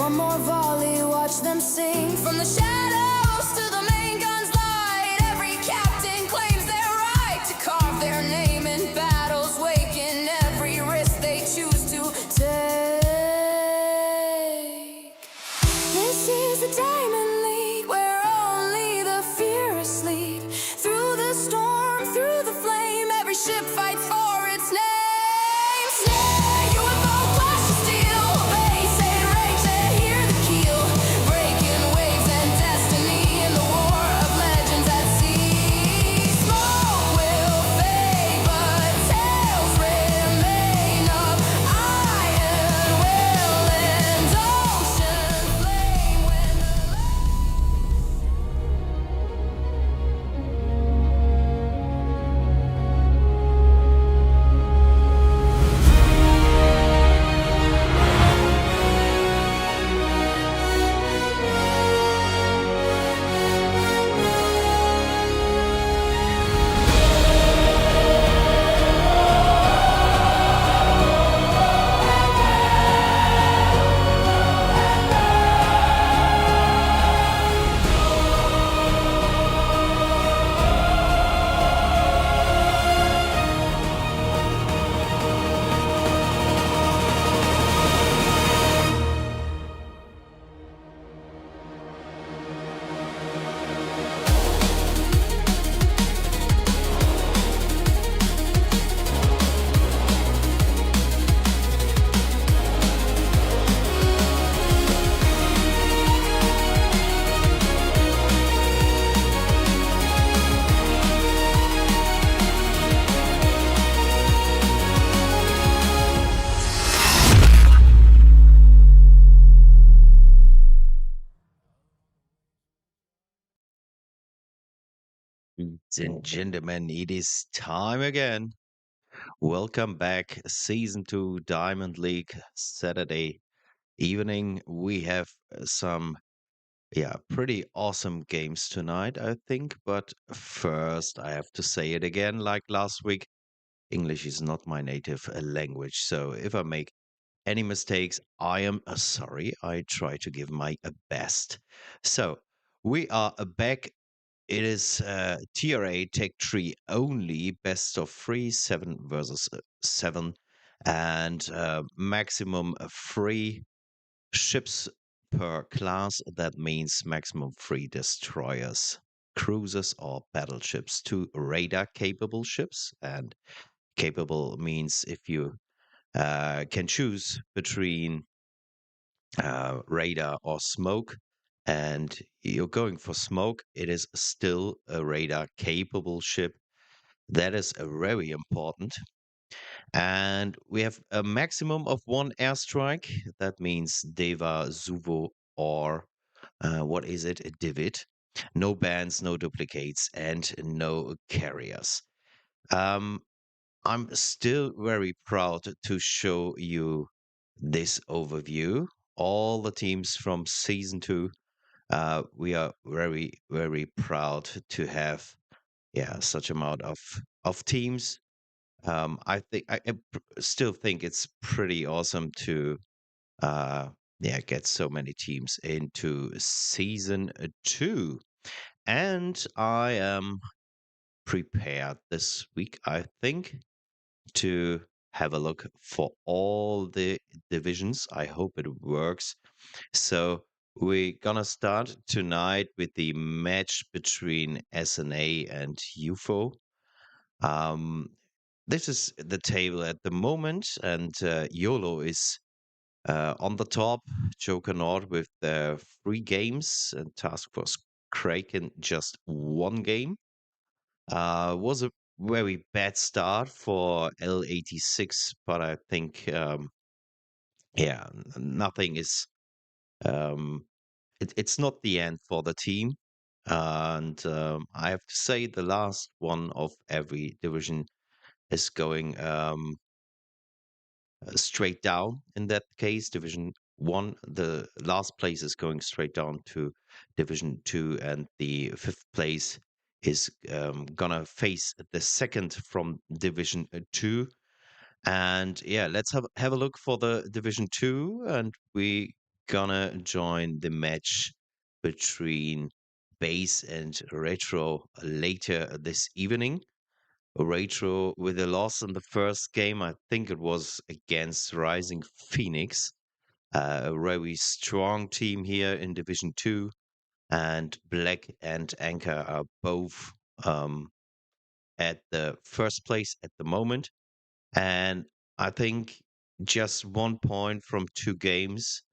one more volley, watch them sing. From the shadows to the main gun's light, every captain claims their right to carve their name in battles, waking every risk they choose to take. This is the Diamond League, where only the fearless lead. Through the storm, through the flame, every ship fights for its name. SNA, UFO flash of steel, base and rage to hear the keel, breaking waves and destiny in the war of legends at sea. Smoke will fade, but tales remain of iron will and ocean flame when Ladies and gentlemen, it is time again. Welcome back, Season 2 Diamond League, Saturday evening. We have some, pretty awesome games tonight, I think. But first, I have to say it again, like last week. English is not my native language. So if I make any mistakes, I am sorry. I try to give my best. So we are back. It is TRA Tech Tree only, best of three, 7 versus 7, and maximum 3 ships per class. That means maximum 3 destroyers, cruisers, or battleships, 2 radar-capable ships. And capable means if you can choose between radar or smoke, and you're going for smoke, it is still a radar capable ship. That is very important. And we have a maximum of 1 airstrike. That means Deva, Zuvo, or what is it? A Divot. No bands, no duplicates, and no carriers. Um, I'm still very proud to show you this overview. All the teams from season 2. We are very, very proud to have, such amount of teams. Still think it's pretty awesome to, get so many teams into season 2. And I am prepared this week, I think, to have a look for all the divisions. I hope it works. So we're gonna start tonight with the match between SNA and UFO. Um, this is the table at the moment, and YOLO is on the top. Joker Nord with 3 games, and Task Force Kraken just 1 game. Was a very bad start for L86, but I think, nothing is. It's not the end for the team. And I have to say, the last one of every division is going straight down. In that case, Division 1, the last place is going straight down to Division 2, and the 5th place is gonna face the second from Division 2. And let's have a look for the Division 2, and we gonna join the match between Base and Retro later this evening. Retro with a loss in the first game. I think it was against Rising Phoenix, a very strong team here in Division 2. And Black and Anchor are both um, at the first place at the moment. And I think just 1 point from 2 games.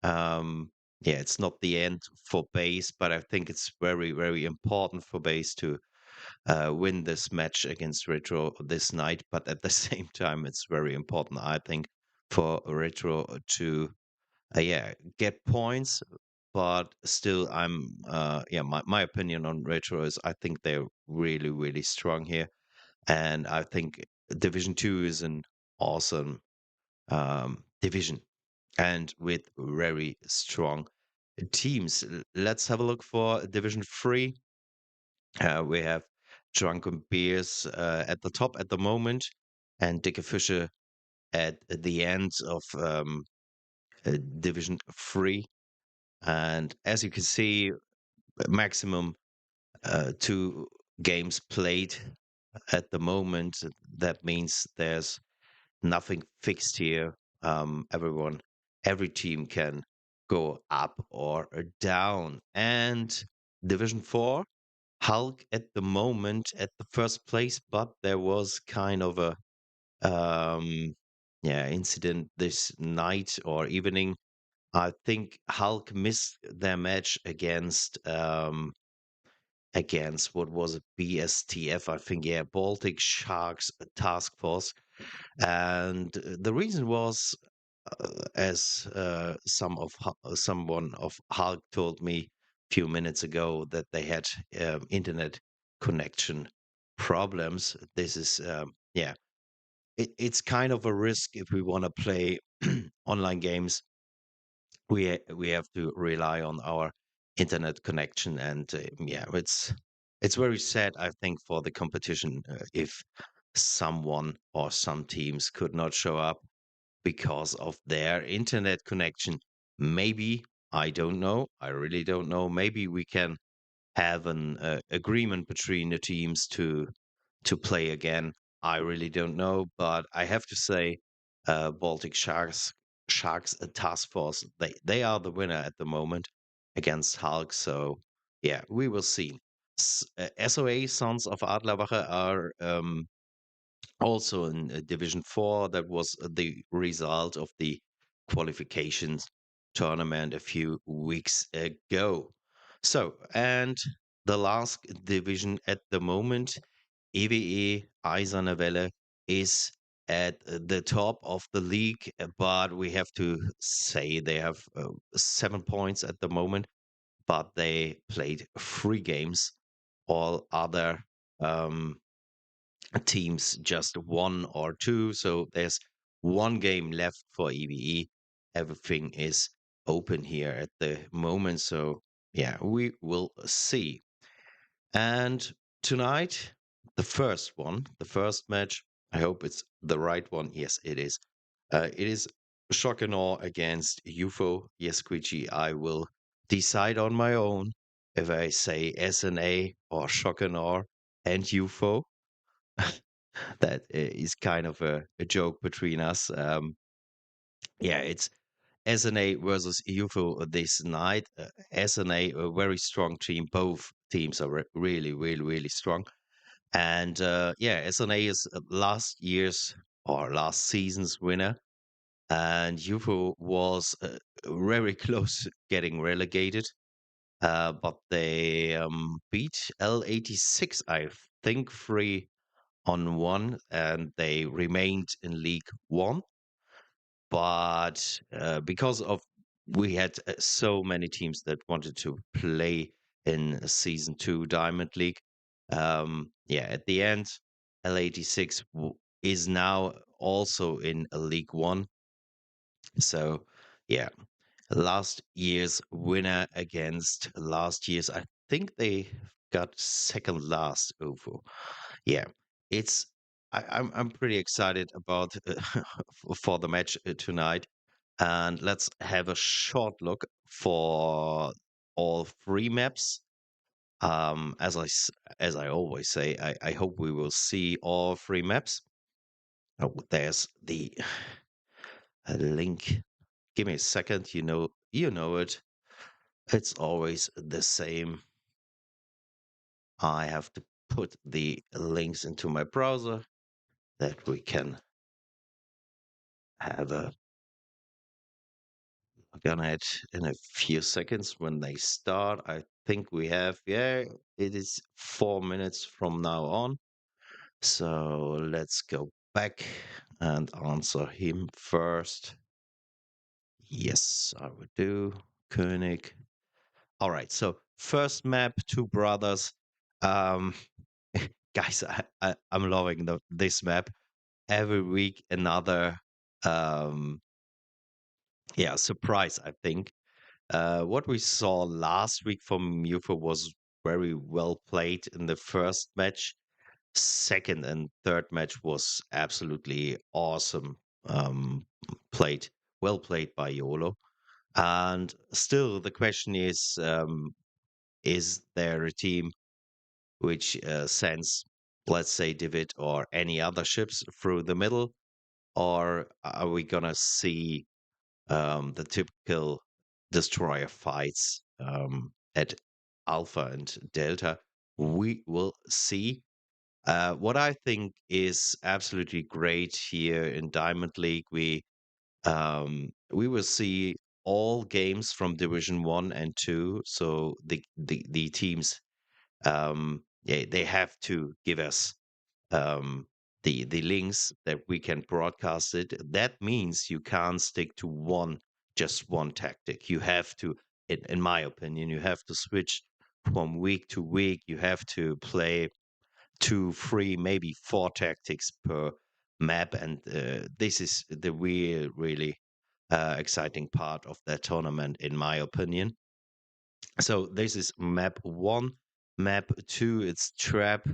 Um, yeah, it's not the end for Base, but I think it's very, very important for Base to win this match against Retro this night. But at the same time, it's very important, I think, for Retro to yeah, get points. But still, yeah, my opinion on Retro is I think they're really, really strong here. And I think Division 2 is an awesome division and with very strong teams. Let's have a look for Division 3. We have Drunken Beers at the top at the moment, and Dicke Fische at the end of Division 3. And as you can see, maximum 2 games played at the moment. That means there's nothing fixed here. Every team can go up or down. And Division 4, Hulk at the moment at the first place, but there was kind of a yeah, incident this night or evening. I think Hulk missed their match against what was it, BSTF, I think, yeah, Baltic Sharks Task Force. And the reason was, as someone of Hulk told me a few minutes ago, that they had internet connection problems. This is, yeah, it's kind of a risk if we want to play online games. We have to rely on our internet connection, and yeah, it's very sad, I think, for the competition if someone or some teams could not show up because of their internet connection. Maybe, I don't know, I really don't know. Maybe we can have an agreement between the teams to play again. I really don't know, but I have to say, Baltic Sharks Task Force, they are the winner at the moment against Hulk. So yeah, we will see. SOA Sons of Adlerwache are also in Division 4. That was the result of the qualifications tournament a few weeks ago. So, and the last division at the moment, EWE Eiserne Welle, is at the top of the league, but we have to say they have 7 points at the moment, but they played 3 games. All other um, teams just 1 or 2. So there's 1 game left for EVE. Everything is open here at the moment. So yeah, we will see. And tonight, the first match, I hope it's the right one. Yes, it is. It is Shock and Awe against UFO. Yes, Squeegee, I will decide on my own if I say SNA or Shock and Awe and UFO. That is kind of a joke between us. Yeah, it's SNA versus UFO this night. SNA, a very strong team. Both teams are really, really, really strong. And yeah, SNA is last year's or last season's winner. And UFO was very close to getting relegated. But they beat L86, I think, 3-1, and they remained in League One. But because of we had so many teams that wanted to play in season 2 Diamond League, yeah, at the end, L86 is now also in a League One. So yeah, last year's winner against last year's, I think they got second last over. Yeah, it's I'm pretty excited about for the match tonight. And let's have a short look for all three maps. As I always say, I hope we will see all three maps. Oh, there's the link. Give me a second. You know it. It's always the same. I have to put the links into my browser that we can have a look on it in a few seconds when they start. I think we have, yeah, it is 4 minutes from now on. So let's go back and answer him first. Yes, I would do. König. All right. So first map, two brothers. Um, guys, I'm loving this map. Every week another, um, yeah, surprise. I think what we saw last week from UFO was very well played in the first match. Second and third match was absolutely awesome. Played well played by Yolo. And still, the question is there a team which sends, let's say, Divid or any other ships through the middle, or are we gonna see the typical destroyer fights at Alpha and Delta? We will see. What I think is absolutely great here in Diamond League, we will see all games from Division One and Two. So the teams, yeah, they have to give us um, the links that we can broadcast it. That means you can't stick to just one tactic. You have to, in my opinion, you have to switch from week to week. You have to play two, three, maybe four tactics per map, and this is the really exciting part of that tournament, in my opinion. So this is map one. Map two, it's trap.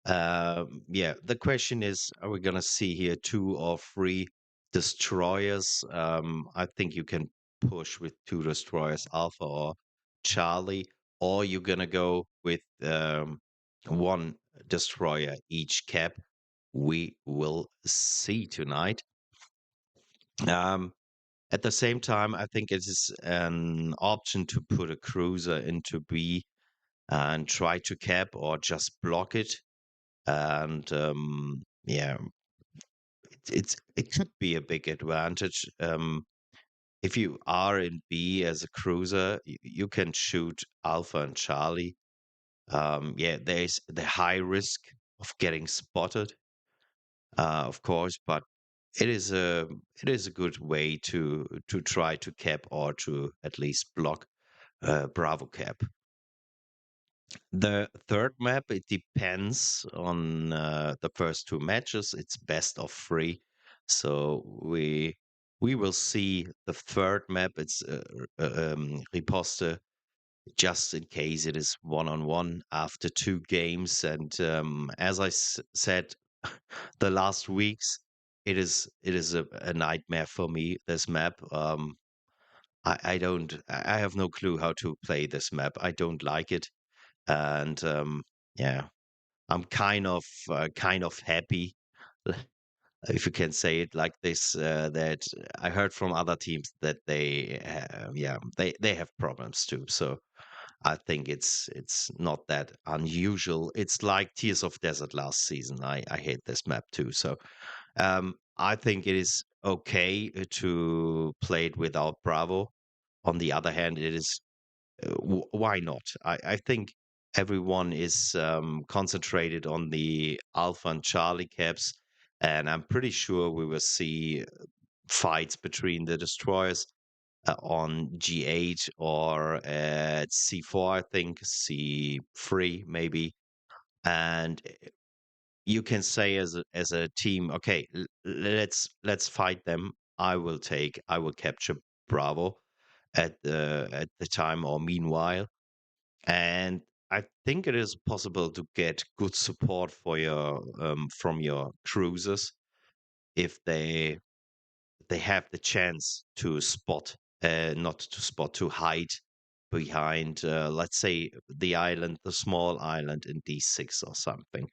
Yeah, the question is, are we gonna see here two or three destroyers? I think you can push with two destroyers, Alpha or Charlie, or you're gonna go with one destroyer each cap. We will see tonight. Um, at the same time, I think it is an option to put a cruiser into B and try to cap or just block it. And yeah, it could be a big advantage. If you are in B as a cruiser, you can shoot Alpha and Charlie. Yeah, there's the high risk of getting spotted, of course, but it is a good way to try to cap or to at least block Bravo cap. The third map, it depends on the first two matches. It's best of three, so we will see the third map. It's riposte, just in case it is one on one after two games. And as I said, the last weeks, it is a nightmare for me. This map. I don't. I have no clue how to play this map. I don't like it, and yeah, I'm kind of happy, if you can say it like this, that I heard from other teams that they have problems too. So I think it's not that unusual. It's like Tears of Desert last season. I hate this map too. So I think it is okay to play it without Bravo. On the other hand, it is why not? I think everyone is concentrated on the Alpha and Charlie caps, and I'm pretty sure we will see fights between the destroyers on G8 or at C4, I think, C3 maybe. And you can say as a team, okay, let's fight them. I will capture Bravo at the time or meanwhile. And I think it is possible to get good support for your from your cruisers if they they have the chance to spot, not to spot, to hide behind, let's say, the island, the small island in D6 or something.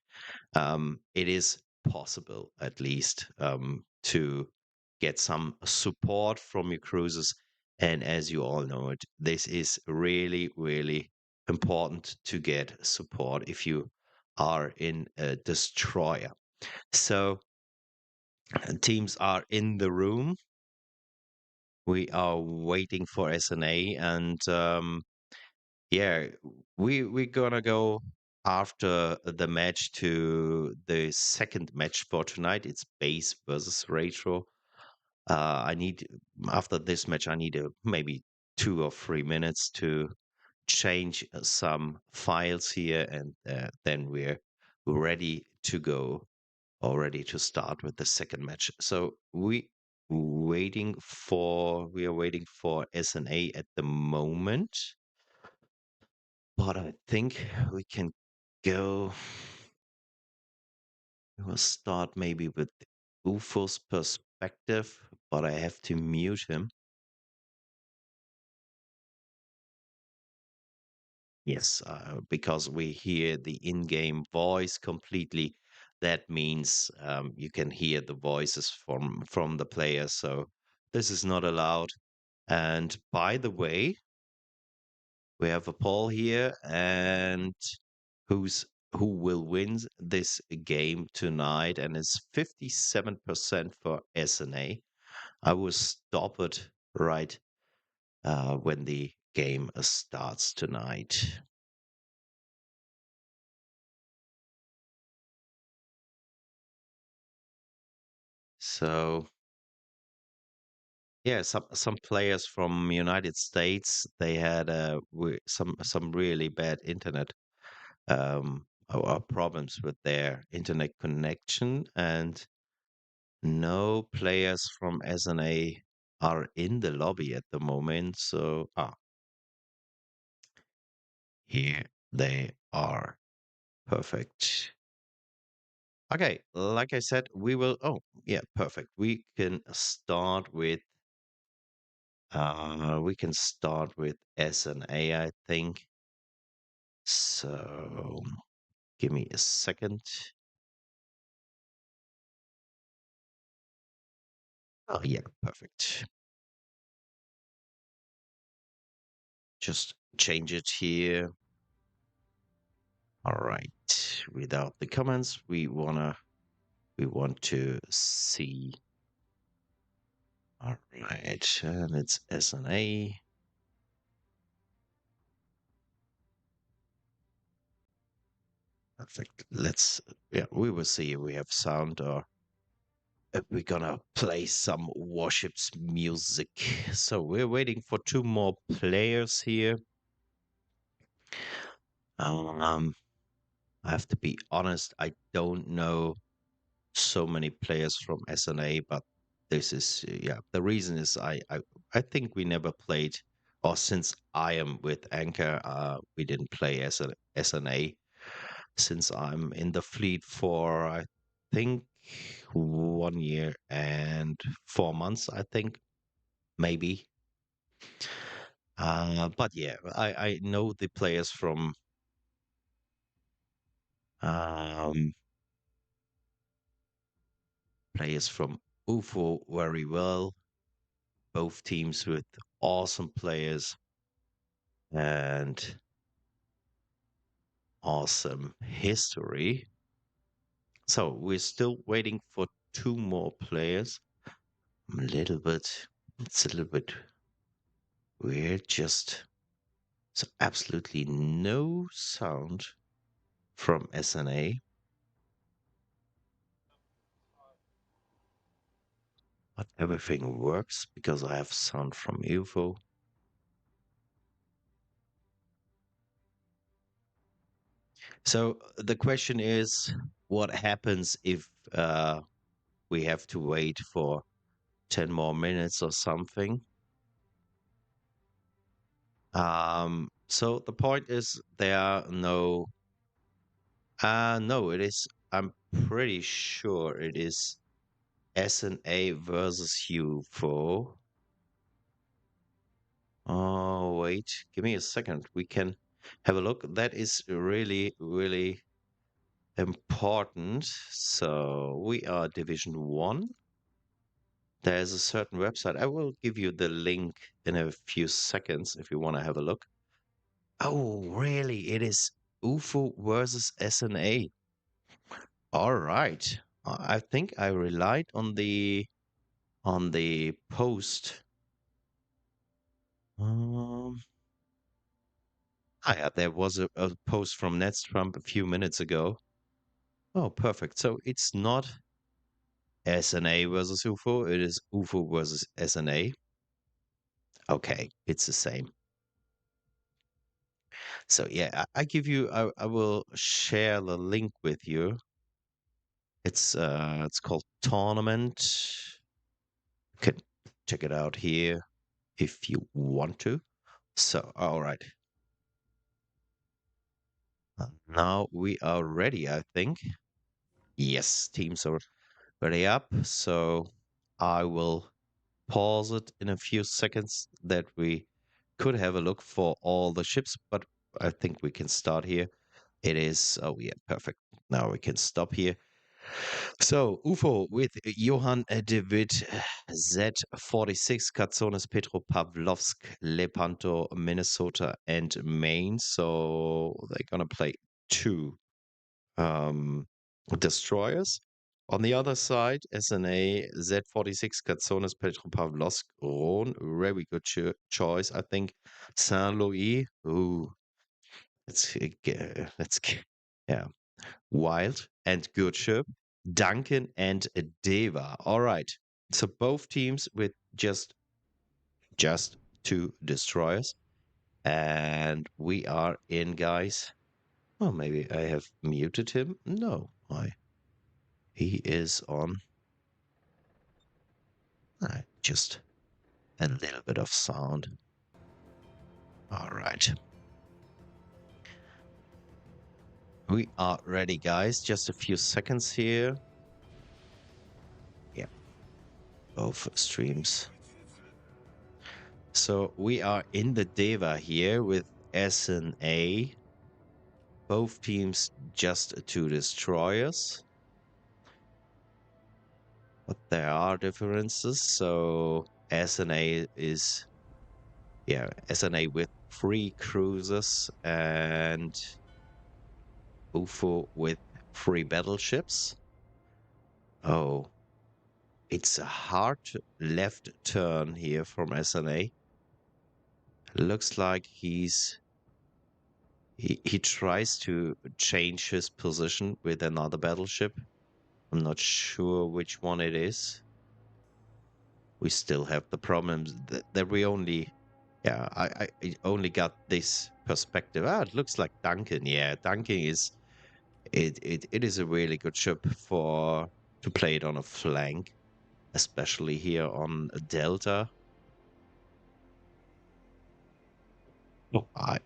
It is possible, at least, to get some support from your cruisers. And as you all know it, this is really, really important to get support if you are in a destroyer. So teams are in the room. We are waiting for SNA, and yeah, we're gonna go after the match to the second match for tonight. It's base versus retro. I need after this match, I need maybe 2 or 3 minutes to change some files here, and then we're ready to go, or ready to start with the second match. So we are waiting for SNA at the moment. But I think we can go. We'll start maybe with UFO's perspective, but I have to mute him. Yes, because we hear the in-game voice completely. That means you can hear the voices from the players. So this is not allowed. And by the way, we have a poll here, and who's who will win this game tonight, and it's 57% for SNA. I will stop it right when the game starts tonight. So yeah, some players from United States, they had some really bad internet problems with their internet connection, and no players from SNA are in the lobby at the moment. So, here they are. Perfect. Okay, like I said, we will. Oh, yeah, perfect. We can start with SNA, I think. So, give me a second. Oh, yeah, perfect. Just change it here. All right. Without the comments, we want to see. All right, and it's SNA. Perfect. Yeah, we will see if we have sound, or if we're gonna play some warships music. So we're waiting for two more players here. Um, I have to be honest, I don't know so many players from SNA, but this is yeah. The reason is I think we never played, or since I am with Anchor, we didn't play as a SNA since I'm in the fleet for I think 1 year and 4 months. I think maybe. But yeah, I know the um players from UFO very well. Both teams with awesome players and awesome history. So we're still waiting for two more players. A little bit, it's a little bit weird. Just so absolutely no sound from SNA, but everything works because I have sound from UFO. So the question is, what happens if we have to wait for 10 more minutes or something? So the point is there are no, it is, I'm pretty sure it is SNA versus UFO. Oh, wait, give me a second. We can have a look. That is really, really important. So we are Division 1. There's a certain website. I will give you the link in a few seconds if you want to have a look. Oh, really? It is UFO versus SNA. All right. I think I relied on the post. Um, yeah, there was a post from Nets Trump a few minutes ago. Oh, perfect. So it's not SNA versus UFO. It is UFO versus SNA. Okay, it's the same. So yeah, I give you. I will share the link with you. It's called Tournament. You can check it out here if you want to. So all right, now we are ready. I think yes, teams are ready up. So I will pause it in a few seconds that we could have a look for all the ships, but I think we can start here. It is, oh yeah, perfect. Now we can stop here. So, UFO with Johann David Z46, Katsonis, Petropavlovsk, Lepanto, Minnesota, and Maine. So they're going to play two um, destroyers. On the other side, SNA Z46, Katsonis, Petropavlovsk, Rhone, very good choice. I think Saint Louis, ooh, let's, yeah, Wild and good ship, Duncan and Deva. All right. So both teams with just two destroyers. And we are in, guys. Oh, maybe I have muted him. No, he is on. Just a little bit of sound. All right. We are ready, guys. Just a few seconds here. Yeah. Both streams. So we are in the Deva here with SNA. Both teams just two destroyers. But there are differences. So SNA is, yeah, SNA with 3 cruisers and UFO with 3 battleships. Oh, it's a hard left turn here from SNA. Looks like he tries to change his position with another battleship. I'm not sure which one it is. We still have the problems that we only, yeah, I only got this perspective. Ah, it looks like Duncan. Yeah, Duncan is, it is a really good ship to play it on a flank, especially here on Delta. Oh, I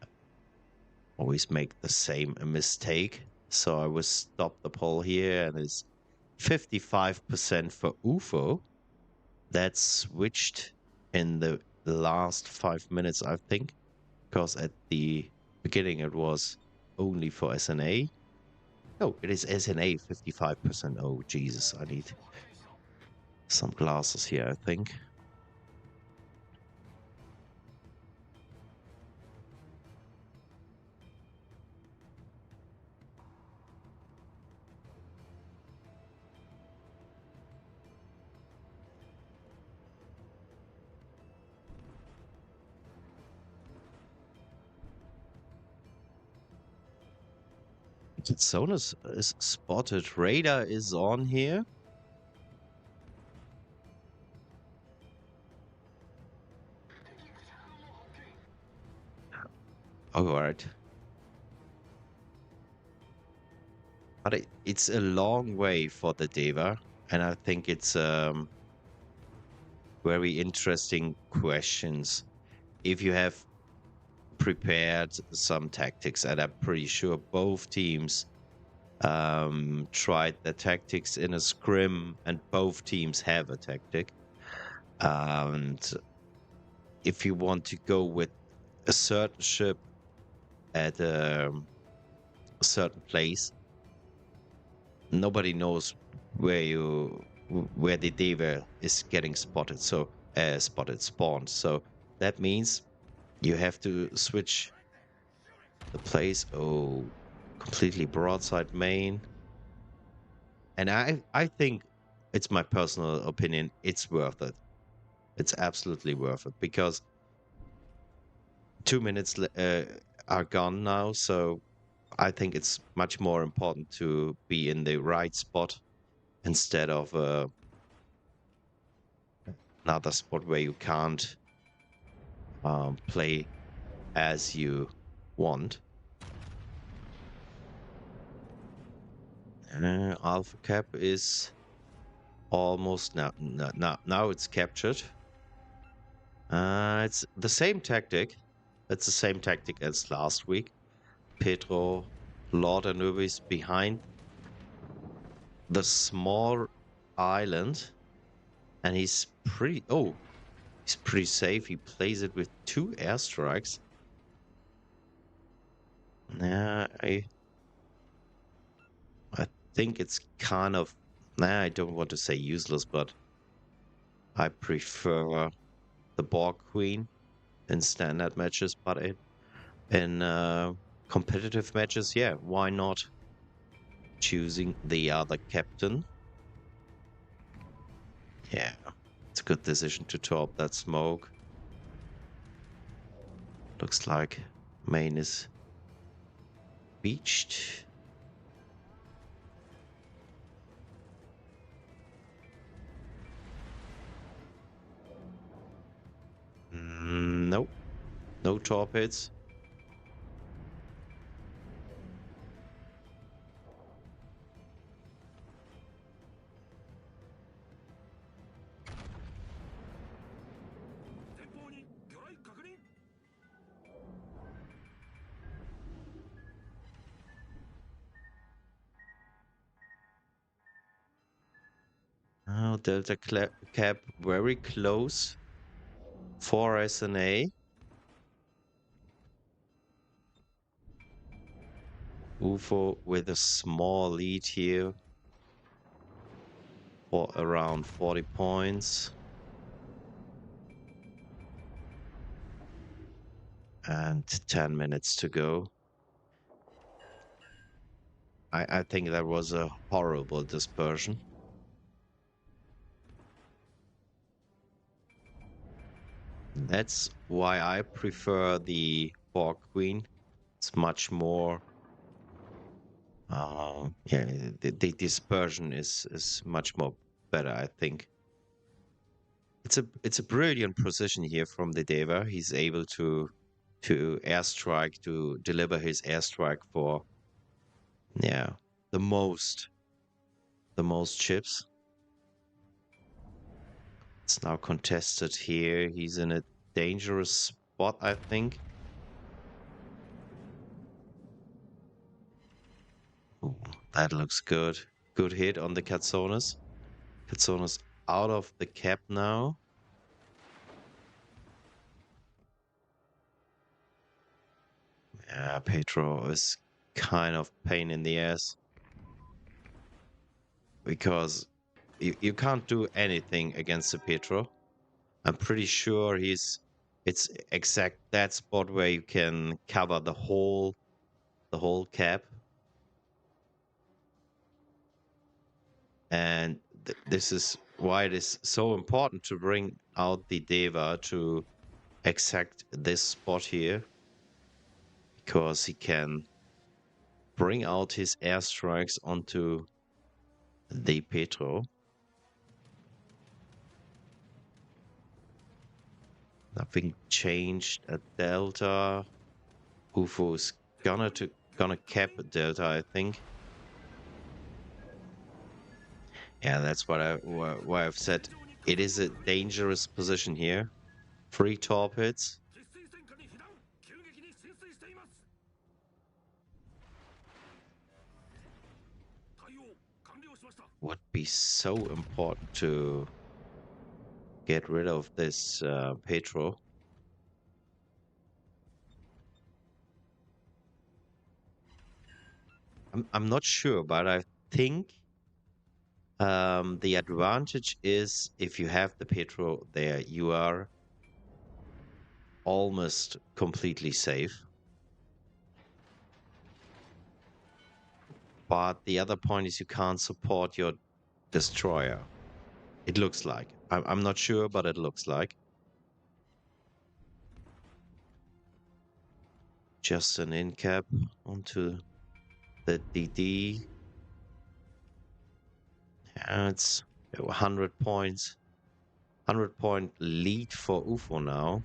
always make the same mistake. So I will stop the poll here, and it's 55% for UFO. That switched in the last 5 minutes, I think, because at the beginning it was only for SNA. Oh, it is SNA 55%. Oh, Jesus, I need some glasses here, I think. Sonus is spotted. Radar is on here. All right. But it's a long way for the Deva, and I think it's very interesting questions. If you have prepared some tactics, and I'm pretty sure both teams tried their tactics in a scrim, and both teams have a tactic. And if you want to go with a certain ship at a certain place, nobody knows where the Deva is getting spotted. So spotted spawned. So that means you have to switch the place. Oh, completely broadside main. And I think it's my personal opinion. It's worth it. It's absolutely worth it because 2 minutes are gone now. So I think it's much more important to be in the right spot instead of another spot where you can't play as you want. Alpha Cap is almost now it's captured. It's the same tactic. It's the same tactic as last week. Pedro, Lord Anubis behind the small island, and he's pretty safe. He plays it with 2 airstrikes. Yeah, I think it's kind of I don't want to say useless, but I prefer the Borg Queen in standard matches, but in competitive matches, yeah, why not choosing the other captain? Yeah, it's a good decision to top that smoke. Looks like main is beached. Nope, no torpedoes. Oh, Delta Cap very close for SNA. UFO with a small lead here for around 40 points. And 10 minutes to go. I think that was a horrible dispersion. That's why I prefer the Borg Queen. It's much more. Yeah, the dispersion is much more better. I think it's a brilliant position here from the Deva. He's able to airstrike to deliver his airstrike for the most ships. It's now contested here. He's in a dangerous spot, I think. Ooh, that looks good. Good hit on the Katsonis. Katsonis out of the cap now. Yeah, Petro is kind of pain in the ass. Because you can't do anything against the Petro. I'm pretty sure it's exact that spot where you can cover the whole cap. And this is why it is so important to bring out the Deva to exact this spot here, because he can bring out his airstrikes onto the Petro. Nothing changed at Delta. UFO is gonna cap Delta, I think. Yeah, that's why I've said it is a dangerous position here. 3 torpedoes. would be so important to get rid of this Petro. I'm not sure, but I think the advantage is if you have the Petro there, you are almost completely safe. But the other point is you can't support your destroyer. It looks like. I'm not sure, but it looks like. Just an in cap onto the DD. Yeah, it's 100 points. 100-point lead for UFO now.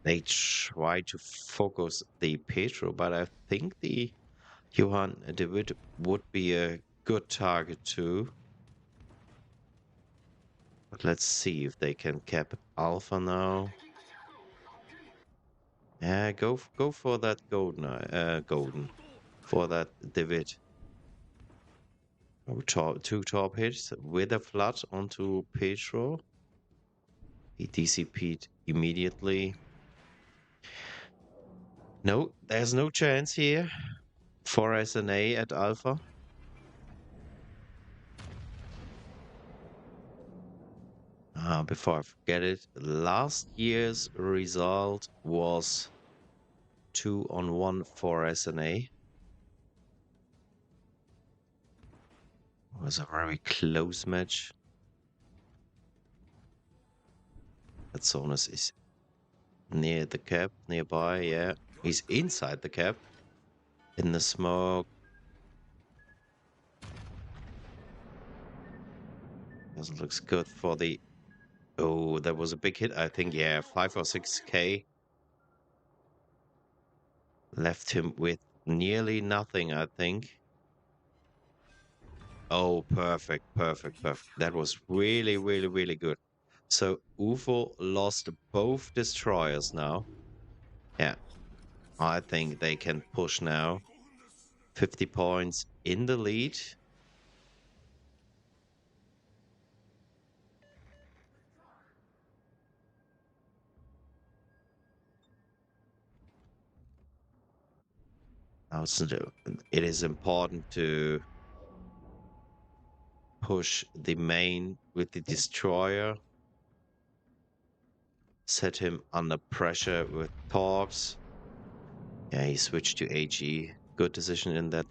They try to focus the Petro, but I think the Johann de Witt would be a good target too. But let's see if they can cap Alpha now. Yeah, go for that golden for that de Witt. Two top hits with a flood onto Petro. He DCP'd immediately. No, there's no chance here for SNA at Alpha. Before I forget it, last year's result was 2-1 for SNA. It was a very close match. That Sonus is near the cap, nearby, yeah. He's inside the cap, in the smoke. Doesn't look good for the... Oh, that was a big hit, I think, yeah, 5 or 6k. Left him with nearly nothing, I think. Oh, perfect. That was really, really, really good. So UFO lost both destroyers now. Yeah, I think they can push now. 50 points in the lead. Also, it is important to push the main with the destroyer. Set him under pressure with torps. Yeah, he switched to AG. Good decision in that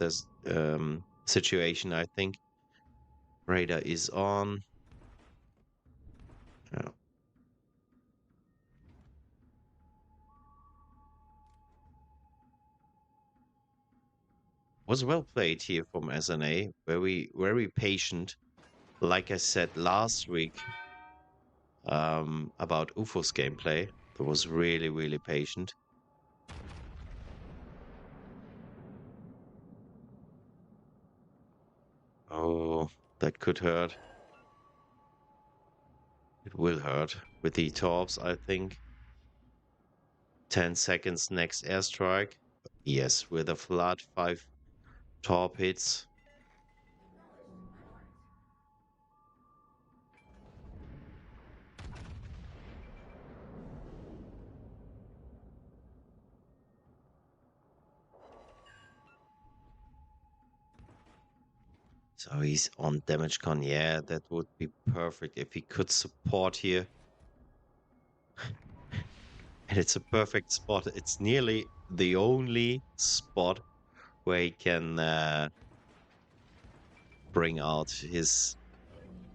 situation, I think. Radar is on. Yeah. Was well played here from SNA. Very, very patient. Like I said last week about UFO's gameplay, it was really, really patient. Oh, that could hurt. It will hurt with the torps, I think. 10 seconds next airstrike. Yes, with a flood, 5 torp hits. So he's on damage con. Yeah, that would be perfect if he could support here. And it's a perfect spot. It's nearly the only spot where he can bring out his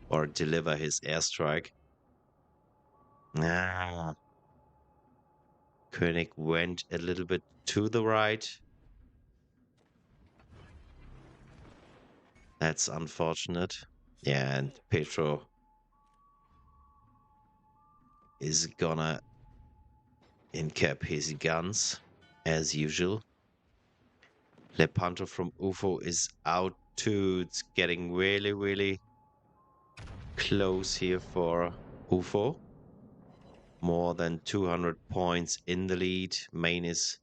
or deliver his airstrike. Ah, König went a little bit to the right. That's unfortunate. Yeah, and Petro is gonna in-cap his guns as usual. Lepanto from UFO is out too. It's getting really, really close here for UFO. more than 200 points in the lead. Main is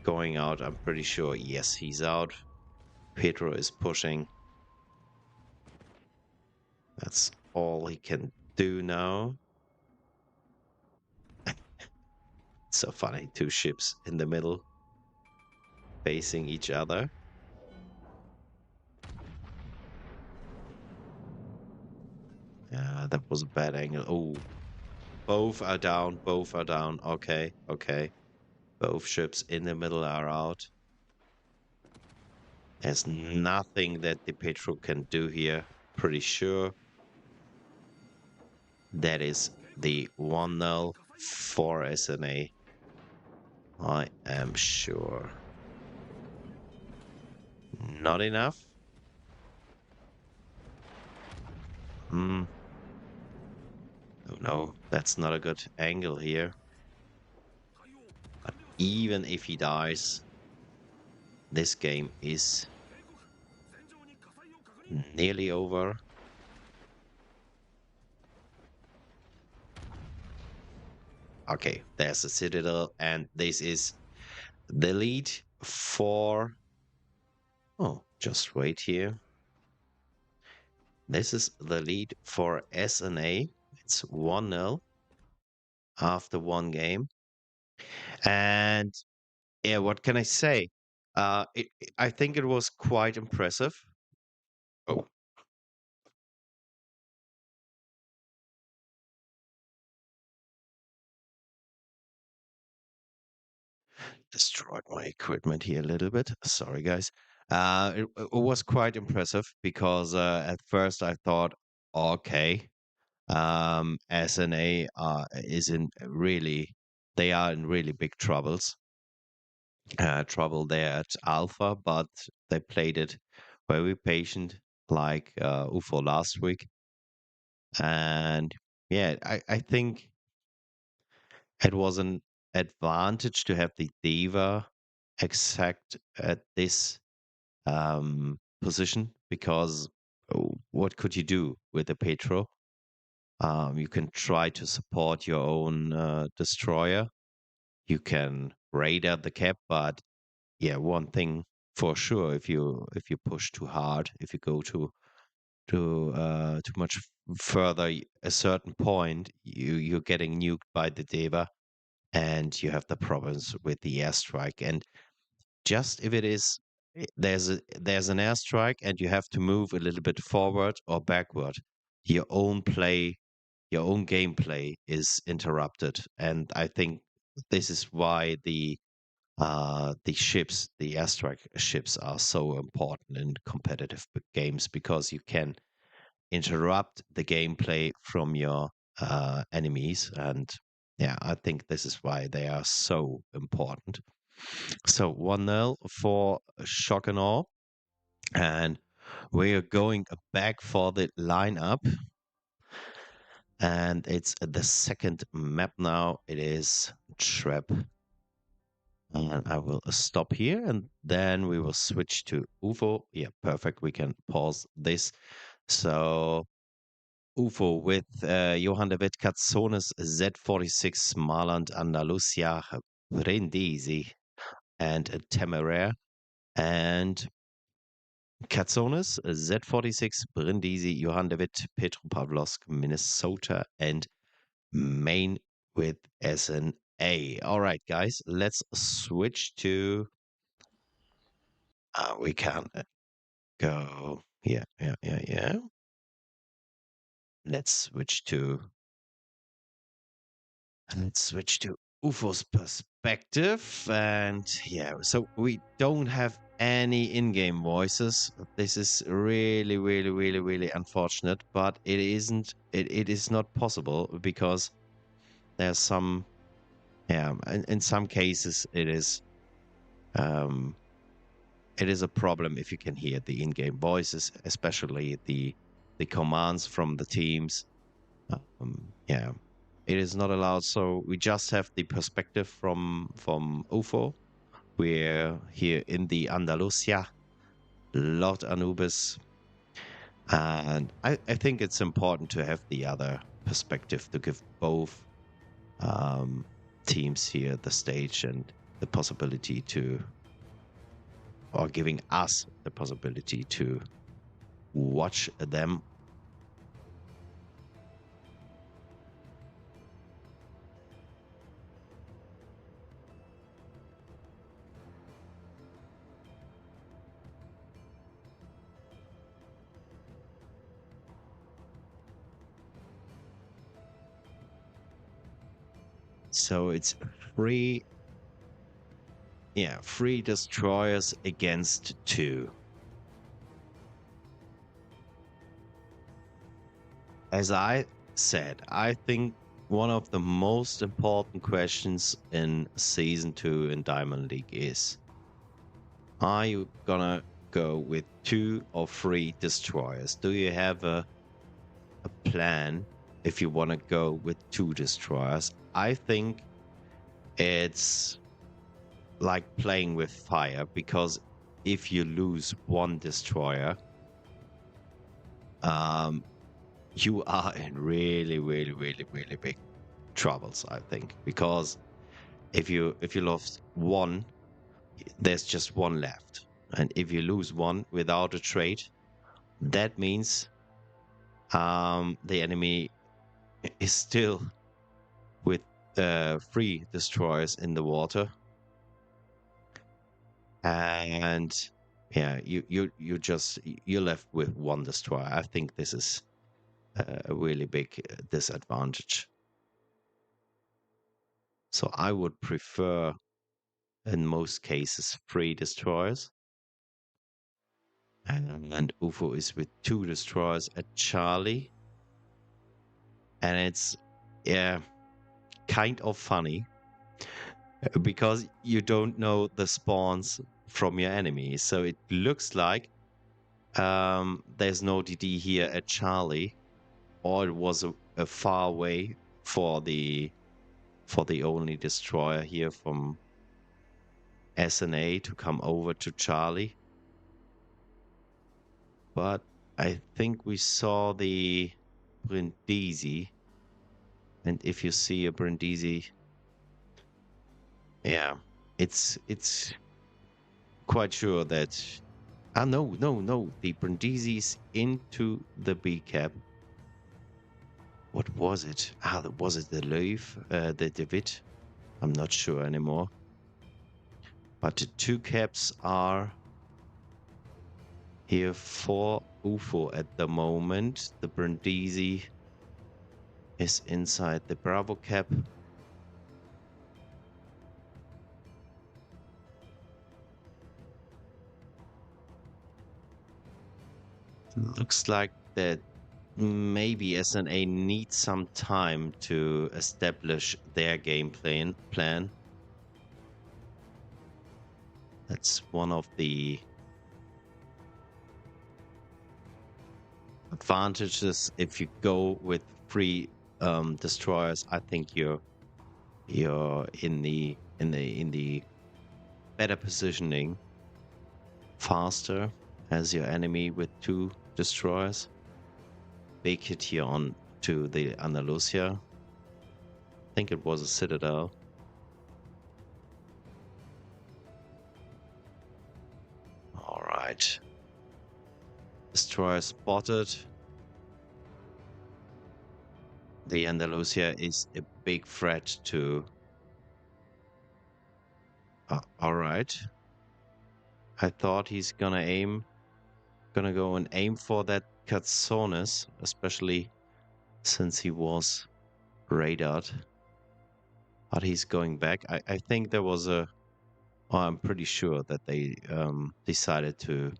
going out, I'm pretty sure. Yes, he's out. Pedro is pushing. That's all he can do now. So funny, two ships in the middle facing each other. Yeah, that was a bad angle. Oh, both are down. Both are down. Okay, okay. Both ships in the middle are out. There's nothing that the Petro can do here. Pretty sure that is the 1-0 for SNA. I am sure. Not enough? Hmm. Oh no, that's not a good angle here. But even if he dies, this game is nearly over. Okay, there's the Citadel, and this is the lead for... Oh, just wait here. This is the lead for SNA. It's 1-0 after one game. And yeah, what can I say? I think it was quite impressive. Oh, destroyed my equipment here a little bit. Sorry, guys. It was quite impressive because at first I thought, okay, SNA is in really, they are in really big trouble there at Alpha, but they played it very patient, like UFO last week. And yeah, I think it was an advantage to have the Diva exact at this position because what could you do with the Petro? You can try to support your own destroyer. You can radar the cap, but yeah, one thing for sure: if you push too hard, if you go too much further, a certain point, you're getting nuked by the Deva, and you have the problems with the airstrike. And just if it is there's an airstrike and you have to move a little bit forward or backward, your own play, your own gameplay is interrupted. And I think this is why the ships, the airstrike ships, are so important in competitive games because you can interrupt the gameplay from your enemies. And yeah, I think this is why they are so important. So 1-0 for Shock and Awe. And we are going back for the lineup. And it's the second map now. It is Trap. And I will stop here and then we will switch to UFO. Yeah, perfect. We can pause this. So UFO with Johann David Katsonis, Z46, Marland, Andalusia, Brindisi, and Temeraire. And Katsonis, Z46, Brindisi, Johann David, Petropavlovsk, Minnesota, and Maine with SNA. All right, guys, let's switch to... we can go... Yeah. Let's switch to... Let's switch to UFO's perspective. And yeah, so we don't have any in-game voices. This is really unfortunate, but it is not possible because there's some, yeah, in some cases um, it is a problem if you can hear the in-game voices, especially the commands from the teams. Yeah, it is not allowed. So we just have the perspective from UFO. We're here in the Andalusia, Lord Anubis, and I think it's important to have the other perspective to give both um, teams here the stage and the possibility to, or giving us the possibility to watch them. So it's three, yeah, three destroyers against two. As I said, I think one of the most important questions in Season 2 in Diamond League is, are you gonna go with 2 or 3 destroyers? Do you have a plan if you want to go with 2 destroyers? I think it's like playing with fire, because if you lose 1 destroyer, um, you are in really, really, really, really big troubles, I think, because if you lost 1, there's just 1 left, and if you lose 1 without a trade, that means the enemy is still with 3 destroyers in the water, and yeah, you're left with 1 destroyer. I think this is a really big disadvantage. So I would prefer, in most cases, 3 destroyers. And UFO is with 2 destroyers at Charlie. And it's, yeah, kind of funny because you don't know the spawns from your enemy. So it looks like there's no DD here at Charlie, or it was a far way for the only destroyer here from SNA to come over to Charlie. But I think we saw the Brindisi, and if you see a Brindisi, yeah, it's quite sure that no, the Brindisi's into the B cap. What was it? Was it the Louvre, the David? I'm not sure anymore. But the 2 caps are here for UFO at the moment. The Brindisi is inside the Bravo cap. Looks like that maybe SNA needs some time to establish their game plan. That's one of the advantages if you go with 3 destroyers. I think you're in the better positioning, faster as your enemy with 2 destroyers. Big hit here on to the Andalusia. I think it was a Citadel. All right. Destroyer spotted. The Andalusia is a big threat to... all right. I thought he's gonna go and aim for that Katsonis, especially since he was radared. But he's going back. I think there was a... oh, I'm pretty sure that they decided to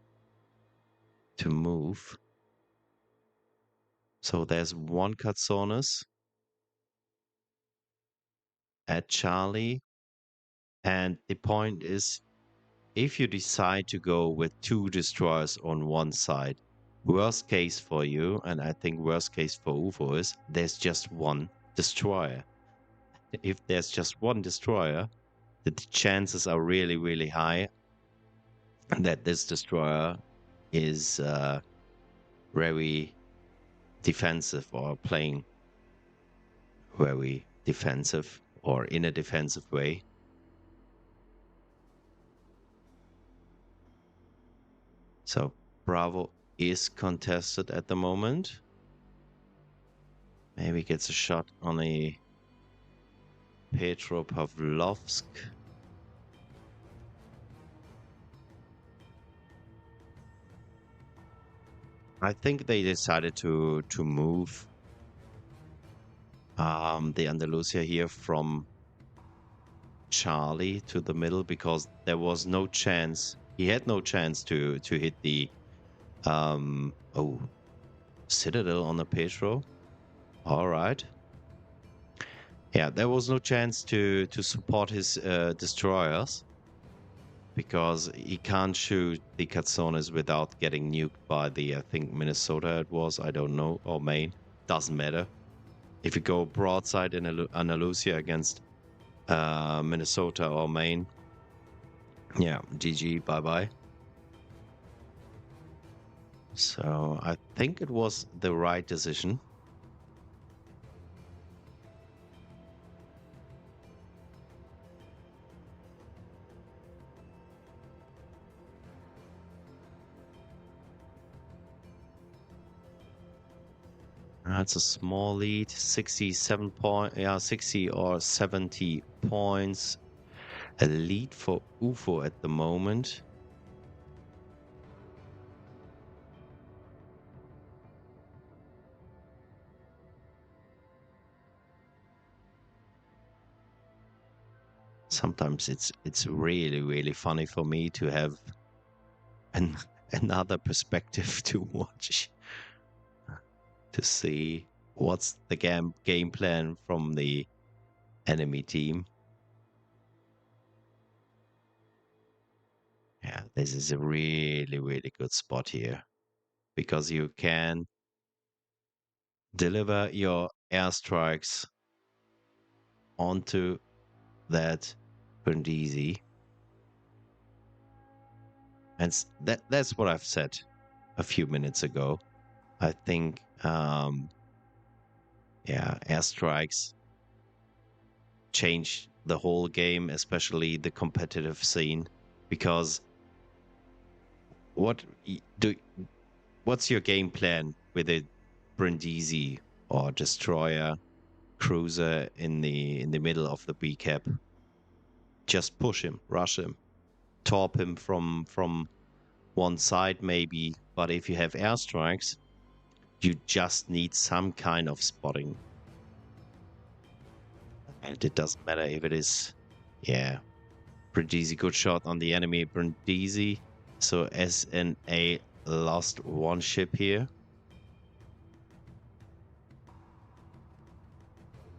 move. So there's 1 Katsonis at Charlie. And the point is, if you decide to go with 2 destroyers on one side, worst case for you, and I think worst case for UFO, is there's just 1 destroyer. If there's just 1 destroyer, the chances are really, really high that this destroyer is very defensive or playing very defensive or in a defensive way. So Bravo is contested at the moment. Maybe gets a shot on a Petropavlovsk. I think they decided to move the Andalusia here from Charlie to the middle because there was no chance. He had no chance to hit the Citadel on the Petro. All right. Yeah, there was no chance to support his destroyers because he can't shoot the Katsones without getting nuked by the, I think, Minnesota it was, I don't know, or Maine. Doesn't matter. If you go broadside in Andalusia against Minnesota or Maine, yeah, GG, bye-bye. So I think it was the right decision. That's a small lead, 67 yeah, 60 or 70 points. A lead for UFO at the moment. Sometimes it's really funny for me to have an another perspective to watch to see what's the game plan from the enemy team. Yeah, this is a really good spot here because you can deliver your airstrikes onto that Brindisi. And that's what I've said a few minutes ago. I think yeah, airstrikes change the whole game, especially the competitive scene, because what do what's your game plan with a Brindisi or destroyer cruiser in the middle of the B cap? Just push him, rush him, top him from one side maybe, but if you have airstrikes, you just need some kind of spotting. And it doesn't matter if it is, yeah, Brindisi, good shot on the enemy Brindisi. So SNA lost one ship here.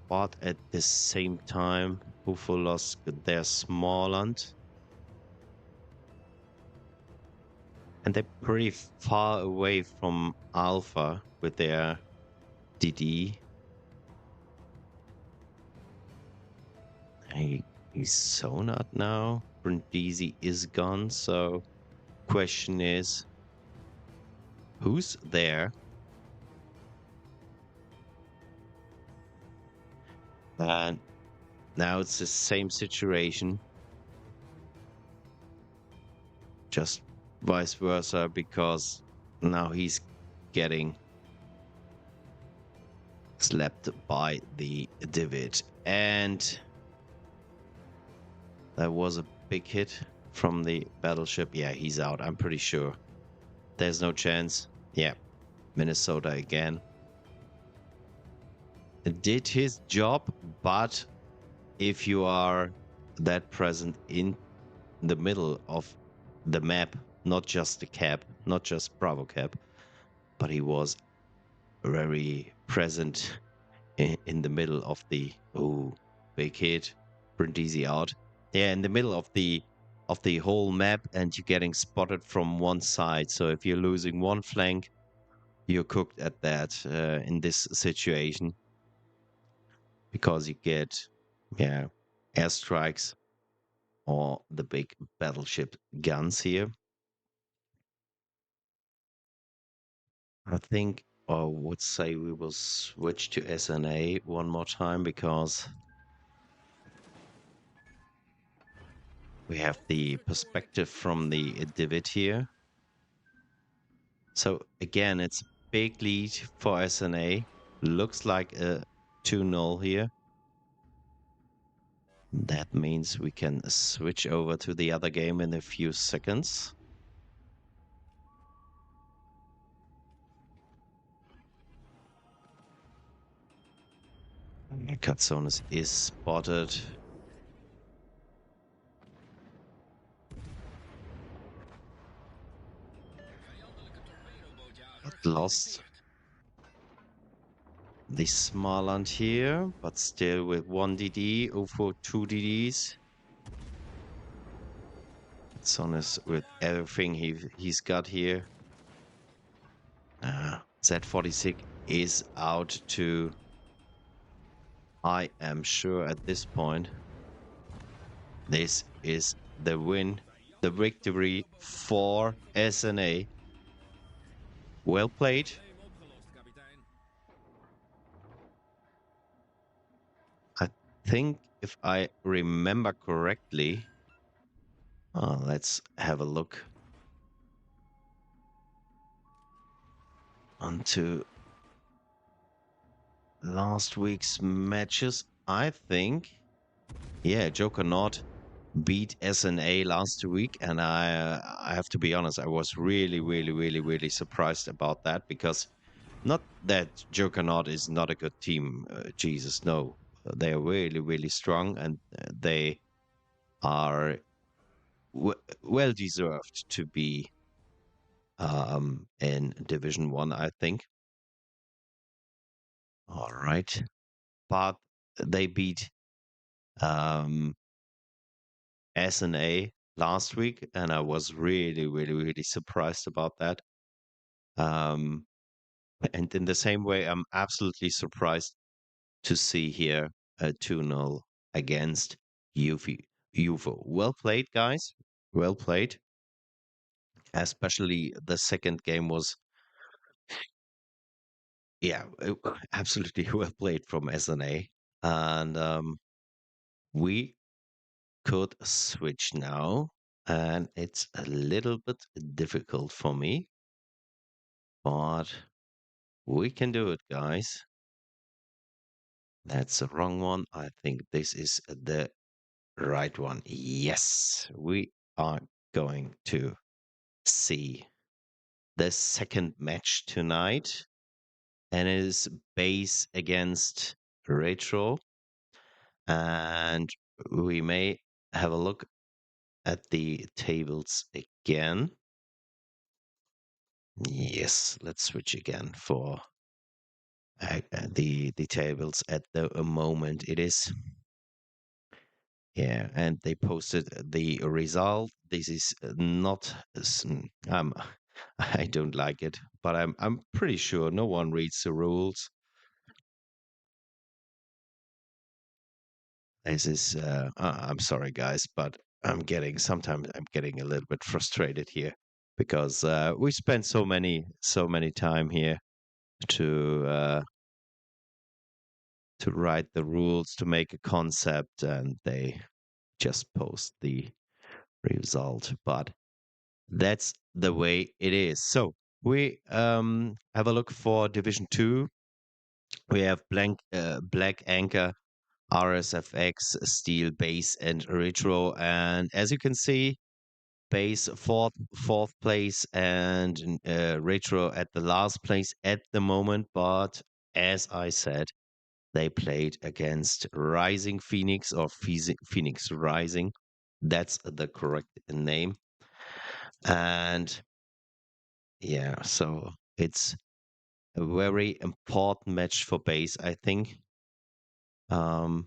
But at the same time, UFO lost their Smallland. And they're pretty far away from Alpha with their DD. He's sonat now. Brindisi is gone, so question is, who's there? And now it's the same situation. Just vice versa, because now he's getting slapped by the divot. And that was a big hit from the battleship. Yeah, he's out, I'm pretty sure. There's no chance. Yeah, Minnesota again. Did his job, but if you are that present in the middle of the map, not just the cap, not just Bravo cap, but he was very present in the middle of the big hit, Brindisi out. Yeah, in the middle of the whole map, and you're getting spotted from one side. So if you're losing one flank, you're cooked at that in this situation, because you get airstrikes or the big battleship guns here. I think I would say we will switch to SNA one more time because we have the perspective from the divot here. So again, it's a big lead for SNA. Looks like a 2-0 here. That means we can switch over to the other game in a few seconds. Katsonis is spotted. But lost the Smarland here, but still with 1 DD, UFO 2 DDs. Katsonis with everything he's got here. Z46 is out to, I am sure at this point, this is the win, the victory for SNA. Well played. I think if I remember correctly, let's have a look onto last week's matches. I think, yeah, Joker Nord beat SNA last week, and I have to be honest, I was really surprised about that because not that Joker Nord is not a good team, Jesus, no, they're really strong and they are well deserved to be in Division 1, I think. All right. But they beat um, SNA last week, and I was really surprised about that. Um, and in the same way, I'm absolutely surprised to see here a 2-0 against UFO. Well played, guys. Well played. Especially the second game was, yeah, absolutely well played from SNA. And we could switch now, and it's a little bit difficult for me, but we can do it, guys. That's the wrong one. I think this is the right one. Yes, we are going to see the second match tonight, and it is base against retro. And we may have a look at the tables again. Yes, let's switch again for the tables at the moment. It is, yeah, and they posted the result. This is not I don't like it, but I'm pretty sure no one reads the rules. This is I'm sorry guys, but sometimes I'm getting a little bit frustrated here because we spent so many time here to write the rules, to make a concept, and they just post the result. But that's the way it is. So we have a look for Division 2. We have Black Anchor, RSFX, Steel, Base, and Retro. And as you can see, Base fourth place, and Retro at the last place at the moment. But as I said, they played against Rising Phoenix, or Phoenix Rising. That's the correct name. And yeah, so it's a very important match for base, I think. Um,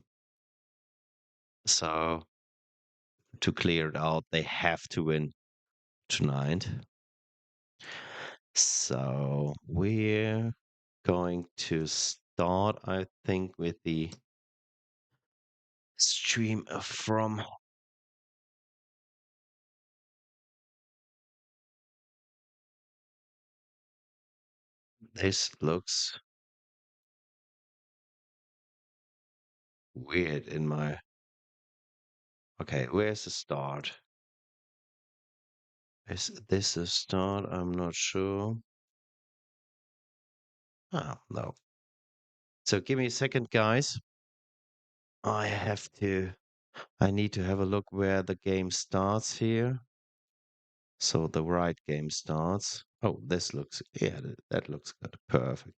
so to clear it out, they have to win tonight. So we're going to start, I think, with the stream from This looks weird in my. Okay, where's the start? Is this a start? I'm not sure. Oh, no. So give me a second, guys. I need to have a look where the game starts here. So the right game starts. Oh, this looks, yeah, that looks good. Perfect.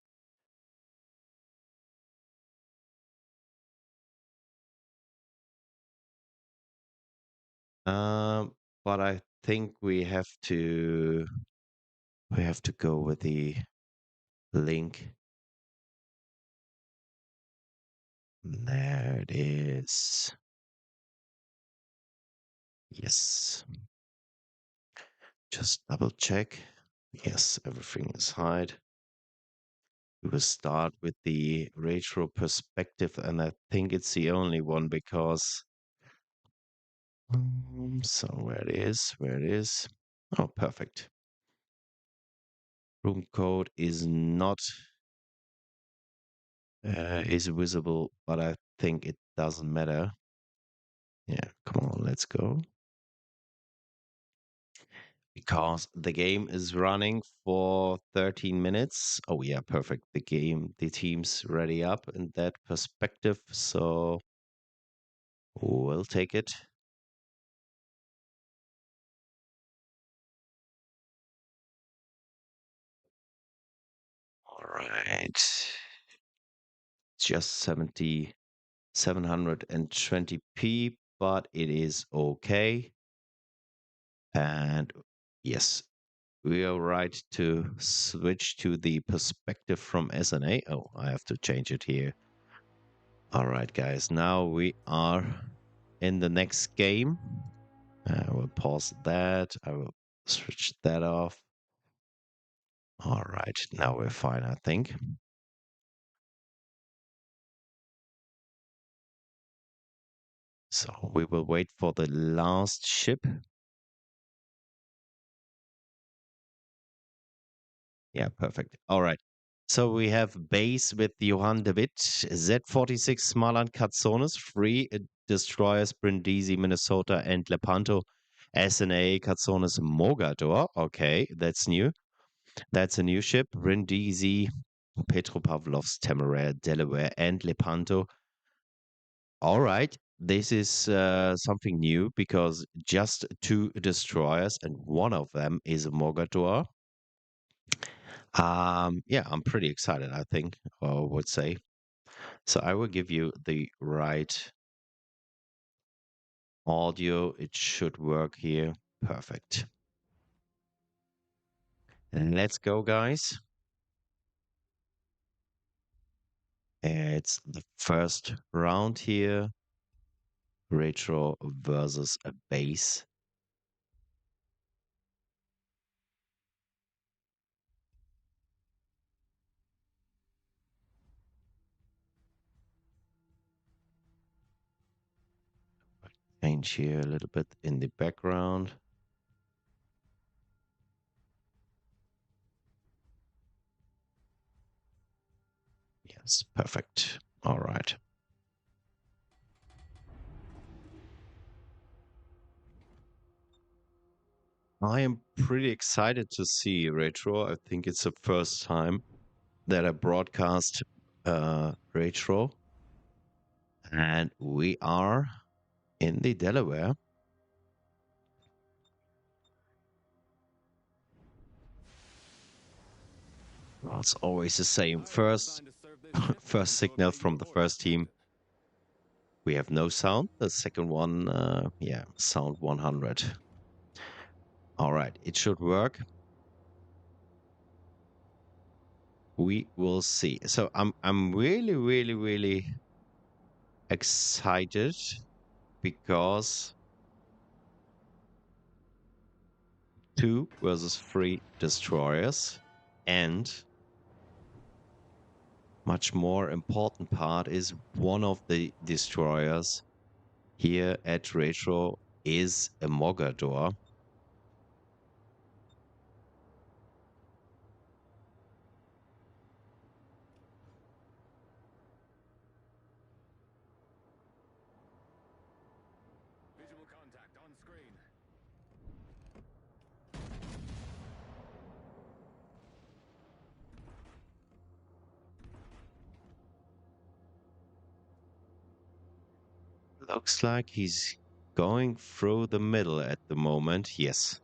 Um, but I think we have to go with the link. There it is. Yes. Just double check. Yes, everything is hide. We will start with the retro perspective, and I think it's the only one because so where it is, where it is. Oh, perfect. Room code is not is visible, but I think it doesn't matter. Yeah, come on, let's go. Because the game is running for 13 minutes. Oh yeah, perfect. The team's ready up in that perspective, so we'll take it. All right. Just 720p, but it is okay. And yes, we are right to switch to the perspective from SNA. Oh, I have to change it here. All right, guys, now we are in the next game. I will pause that. I will switch that off. All right, now we're fine, I think. So we will wait for the last ship. Yeah, perfect. All right. So we have base with Johann de Witt, Z-46 Smaland Katsonis, three destroyers, Brindisi, Minnesota, and Lepanto. SNA Katsonis Mogador. Okay, that's new. That's a new ship. Brindisi, Petropavlovsk, Temeraire, Delaware, and Lepanto. All right. This is something new because just two destroyers, and one of them is a Mogador. Yeah, I'm pretty excited, I think, or would say. So I will give you the right audio. It should work here. Perfect. And let's go, guys. It's the first round here. Retro versus a base. Change here a little bit in the background. Yes, perfect. All right. I am pretty excited to see Retro. I think it's the first time that I broadcast Retro. And we are in the Delaware. Well, it's always the same. First signal from the first team. We have no sound. The second one, yeah, sound 100. All right, it should work. We will see. So I'm really, really, really excited because 2 versus 3 destroyers, and much more important part is one of the destroyers here at Retro is a Mogador. Looks like he's going through the middle at the moment. Yes.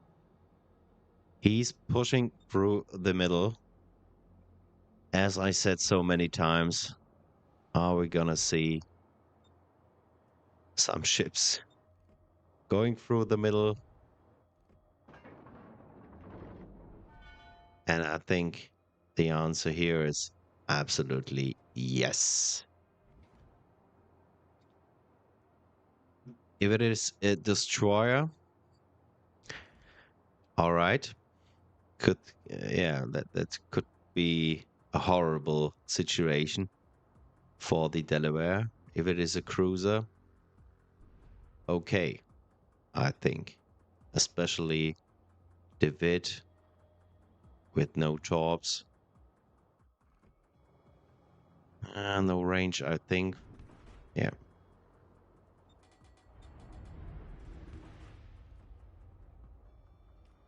He's pushing through the middle. As I said so many times, are we gonna see some ships going through the middle? And I think the answer here is absolutely yes. If it is a destroyer, all right, could yeah, that could be a horrible situation for the Delaware. If it is a cruiser, okay, I think, especially David with no torps and no range, I think. Yeah.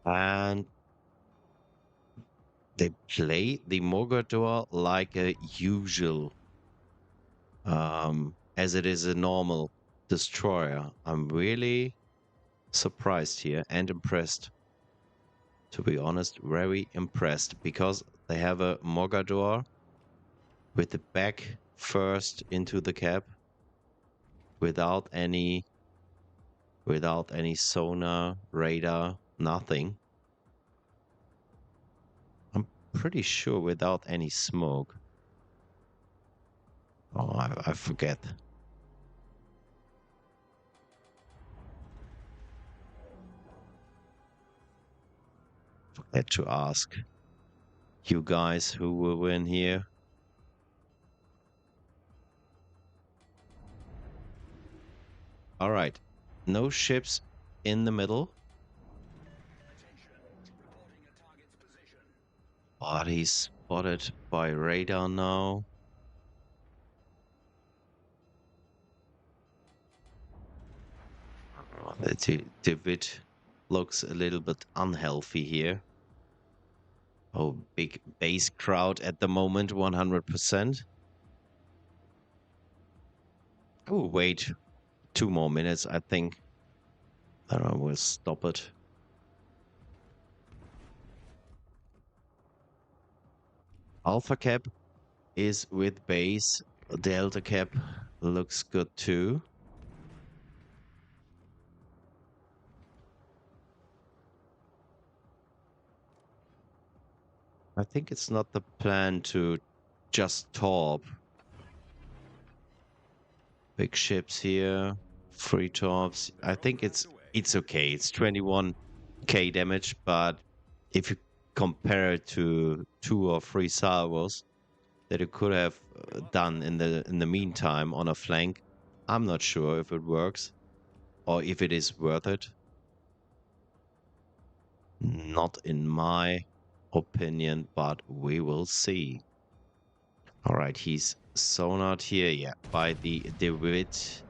And they play the Mogador like a usual, as it is a normal destroyer. I'm really surprised here and impressed. To be honest, very impressed because they have a Mogador with the back first into the cap without any sonar, radar, nothing. I'm pretty sure without any smoke. Oh, I forget. Forget to ask you guys who will win here. All right. No ships in the middle. But he's spotted by radar now. The David looks a little bit unhealthy here. Oh, big base crowd at the moment, 100%. Oh, wait. 2 more minutes, I think. I don't know, we'll stop it. Alpha cap is with base. Delta cap looks good too. I think it's not the plan to just torp. Big ships here, free torps. I think it's okay. It's 21k damage, but if you compare it to 2 or 3 salvos that you could have done in the meantime on a flank, I'm not sure if it works or if it is worth it. Not in my opinion, but we will see. All right, he's sonared here, yeah, by the Dewitt.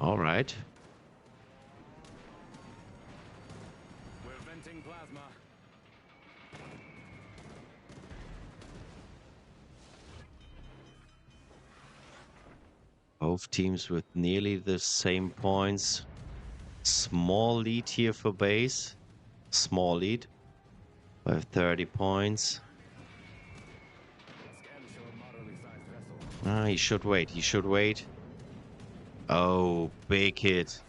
All right. We're venting plasma. Both teams with nearly the same points. Small lead here for base. Small lead. By 30 points. Scans show a moderately sized vessel. Ah, he should wait. He should wait. Oh, big hit.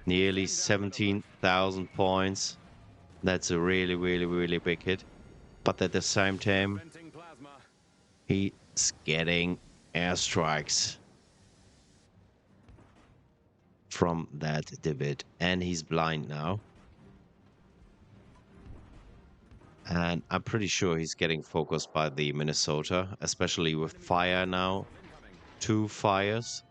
Nearly 17,000 points. That's a really, really, really big hit. But at the same time, Venting plasma. he's getting airstrikes from that David. And he's blind now. And I'm pretty sure he's getting focused by the Minnesota, especially with fire now. 2 fires.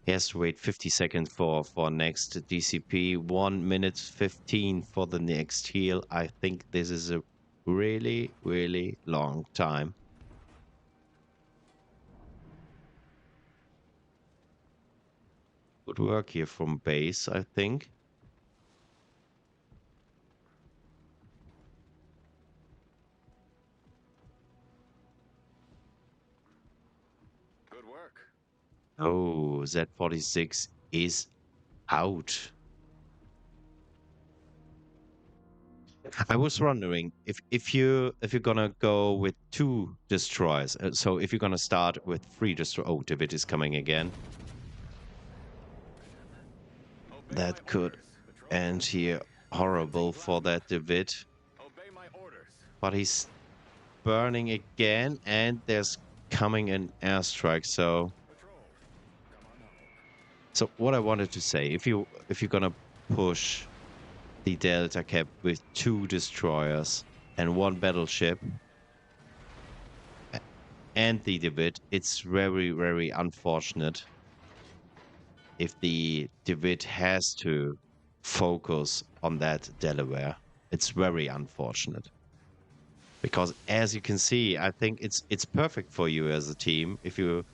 He has to wait 50 seconds for next DCP. 1 minute 15 for the next heal. I think this is a really, really long time. Good work here from base, I think. work. Oh, Z46 is out. I was wondering if you're gonna go with 2 destroyers. So if you're gonna start with 3 destroyers. Oh, David is coming again. Obey That my could orders. Patrol end close here by. horrible Venting for plasma. that David. Obey my orders. But he's burning again, and there's coming an airstrike. So Patrol. Come on home. so what I wanted to say, if you're gonna push the Delta Cap with 2 destroyers and 1 battleship and the David, it's very, very unfortunate if the David has to focus on that Delaware. It's very unfortunate. Because as you can see, I think it's perfect for you as a team if you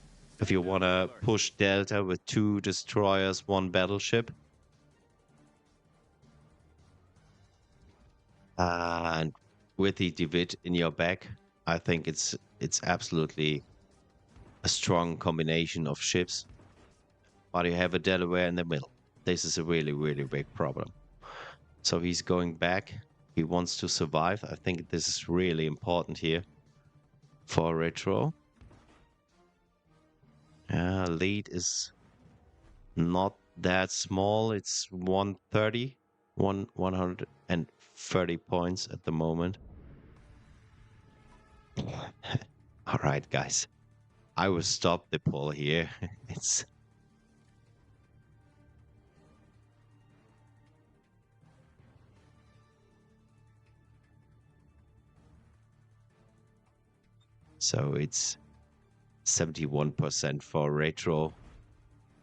want to push Delta with 2 destroyers, 1 battleship. And with the David in your back, I think it's absolutely a strong combination of ships. But you have a Delaware in the middle. This is a really, really big problem. So he's going back. He wants to survive. I think this is really important here for Retro. Lead is not that small. It's 130, 130 points at the moment. All right, guys. I will stop the poll here. It's so it's 71% for Retro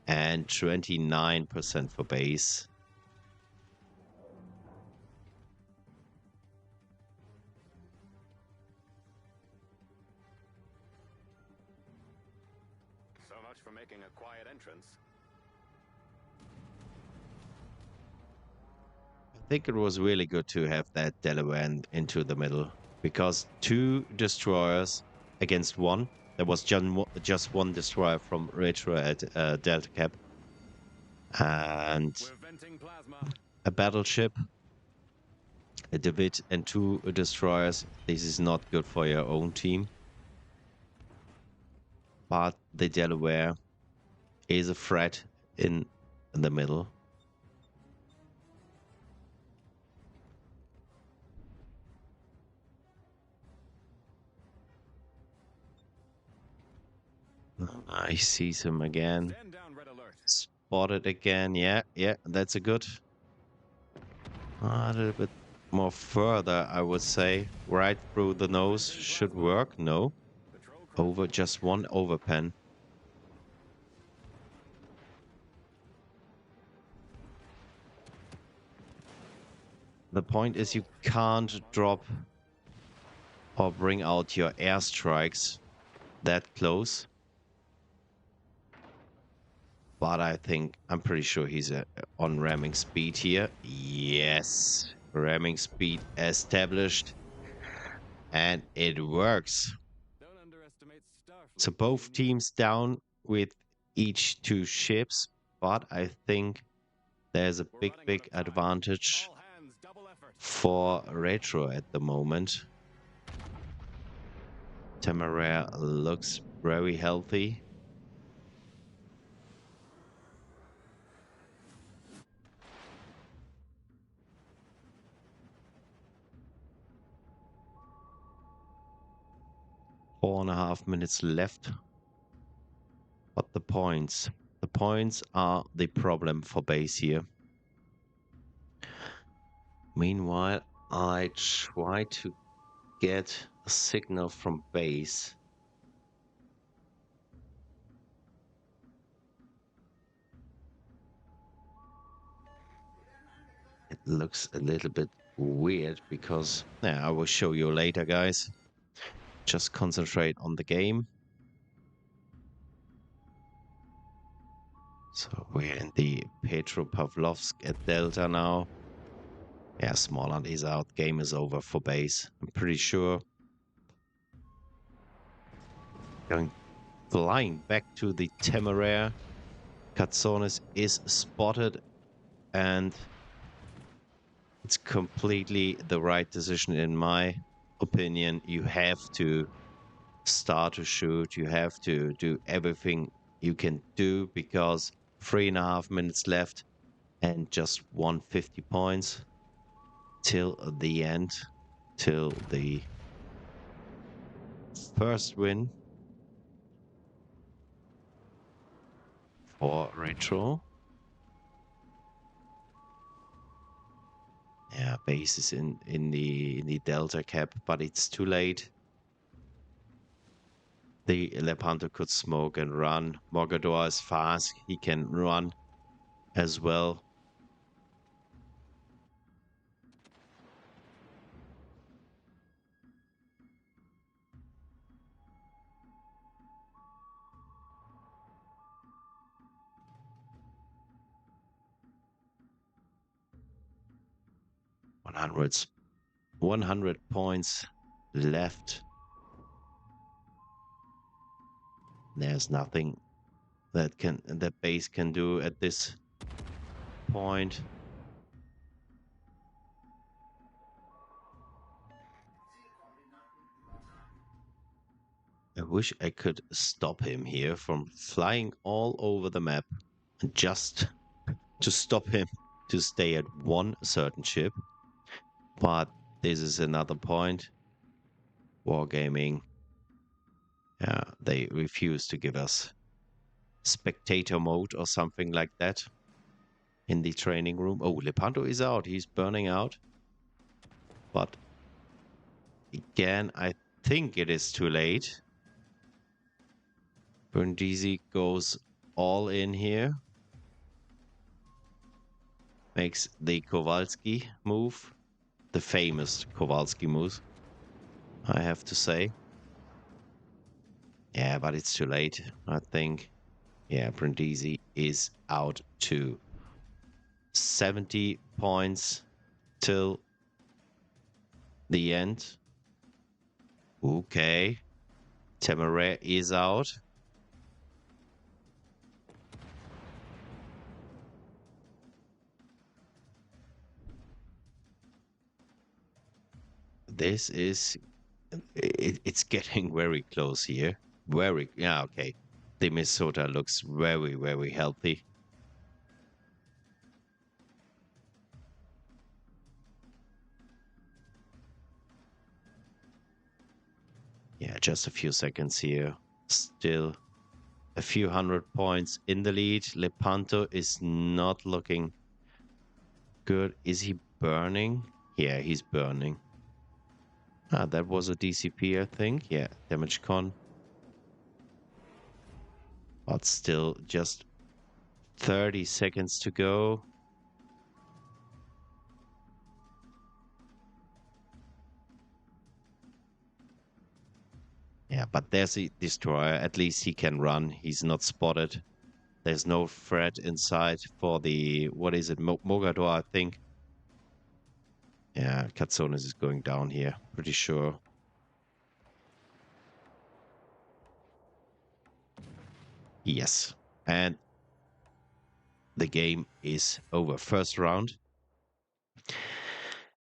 and 29% for base. So much for making a quiet entrance. I think it was really good to have that Delaware into the middle because 2 destroyers against 1. There was just 1 destroyer from Retro at Delta Cap and We're venting plasma. a battleship, a David, and 2 destroyers. This is not good for your own team. But the Delaware is a threat in the middle. I see him again. Stand down, red alert. Spotted again. Yeah, that's a good. A little bit more further, I would say. Right through the nose should work. No. Patrol close. Over just 1 overpen. The point is you can't drop or bring out your airstrikes that close. But I'm pretty sure he's on ramming speed here. Yes, ramming speed established. And it works. Don't underestimate Starfleet. So both teams down with each 2 ships. But I think there's a We're running out big of time. advantage All hands, double effort. for Retro at the moment. Temeraire looks very healthy. Four and a half minutes left. But the points are the problem for base here. Meanwhile, I try to get a signal from base. It looks a little bit weird because I will show you later, guys. Just concentrate on the game. So we're in the Petropavlovsk at Delta now. Yeah, Småland is out. Game is over for base. I'm pretty sure. Going flying back to the Temeraire. Katsonis is spotted, and it's completely the right decision in my opinion. You have to start to shoot. You have to do everything you can do because 3.5 minutes left and just 150 points till the end, till the first win for Retro. Yeah, base is in the Delta cap, but it's too late. The Lepanto could smoke and run. Mogador is fast. He can run as well. Hundreds. 100 points left. There's nothing that base can do at this point. I wish I could stop him here from flying all over the map and just to stop him to stay at one certain ship. But this is another point. Wargaming. Yeah, they refuse to give us spectator mode or something like that in the training room. Oh, Lepanto is out. He's burning out. But again, I think it is too late. Brindisi goes all in here. Makes the Kowalski move. The famous Kowalski move, I have to say. Yeah, but it's too late, I think. Yeah, Brindisi is out to 70 points till the end. Okay. Temeraire is out. This is... it's getting very close here. Yeah, okay. The Minnesota looks very, very healthy. Yeah, just a few seconds here. Still a few hundred points in the lead. Lepanto is not looking good. Is he burning? Yeah, he's burning. Ah, that was a DCP, I think. Yeah, damage con. But still just 30 seconds to go. Yeah, but there's a destroyer. At least he can run. He's not spotted. There's no threat inside for the... what is it? Mogador, I think. Yeah, Katsonis is going down here. Pretty sure. Yes. And the game is over. First round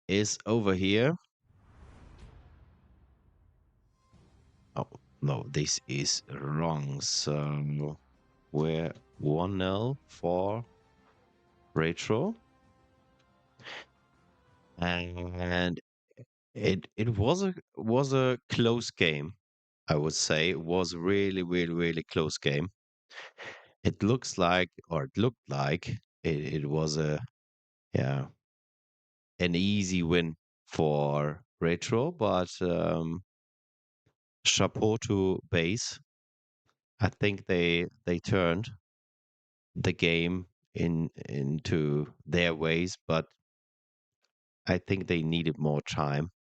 is over here. Oh, no, this is wrong. So we're 1-0 for Retro. And it was a close game, I would say. It was really, really, really close game. It looks like, or it looked like, it was yeah, an easy win for Retro, but chapeau to Base. I think they turned the game into their ways, but I think they needed more time.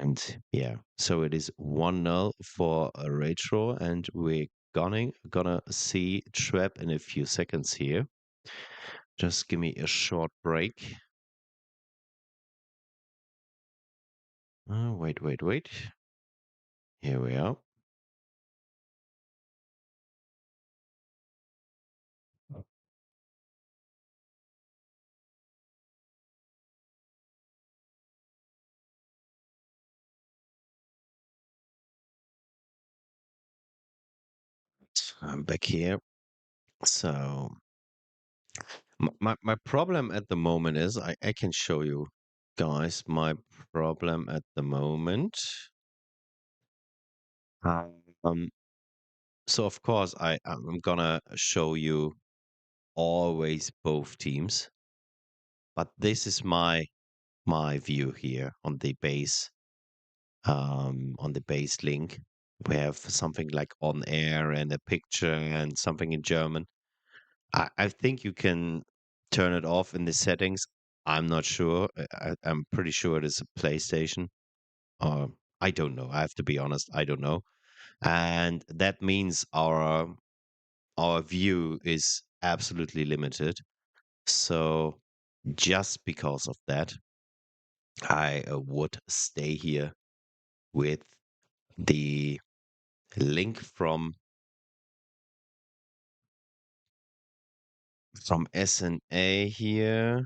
And yeah, so it is 1-0 for Retro, and we're gonna see Trap in a few seconds here. Just give me a short break. Wait. Here we are. I'm back here. So my problem at the moment is I can show you guys my problem at the moment. Um, so of course I'm gonna show you always both teams, but this is my view here on the base link. We have something like on air and a picture and something in German. I think you can turn it off in the settings. I'm not sure. I'm pretty sure it is a PlayStation. Or I don't know. I have to be honest. I don't know. And that means our view is absolutely limited. So just because of that, I would stay here with the link from SNA here,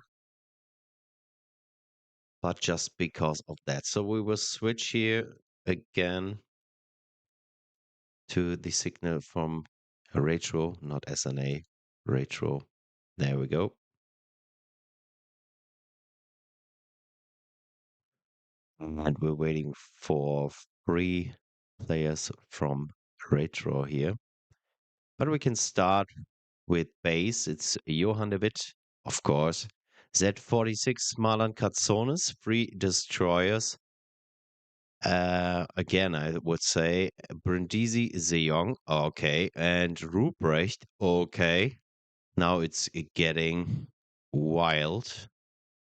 but just because of that. So we will switch here again to the signal from retro, not SNA, retro. There we go. And we're waiting for 3 players from retro here. But we can start with base. It's Johan David, of course. Z46 Marlon Katsonis, 3 destroyers. Again, I would say Brindisi Zeong, okay, and Ruprecht, okay. Now it's getting wild.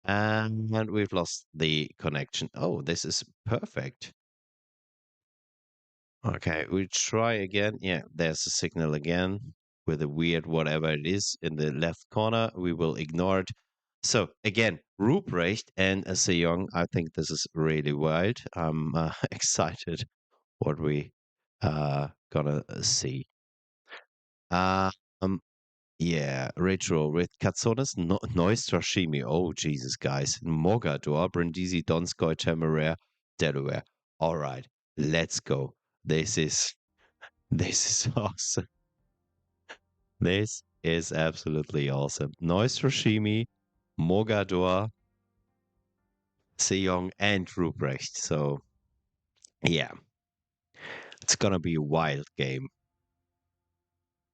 And we've lost the connection. Oh, this is perfect. Okay, we try again. Yeah, there's a signal again with a weird whatever it is in the left corner. We will ignore it. So again, Ruprecht and Seong. I think this is really wild. I'm excited what we gonna see. Uh, um, yeah, retro with Katsonis, no, Noise Trashimi. Oh Jesus, guys, Mogador, Brindisi, Donskoy, Temeraire, Delaware. All right, let's go. This is this is awesome. This is absolutely awesome. Noise Trashimi, Mogador, Seong, and Ruprecht. So yeah, it's gonna be a wild game.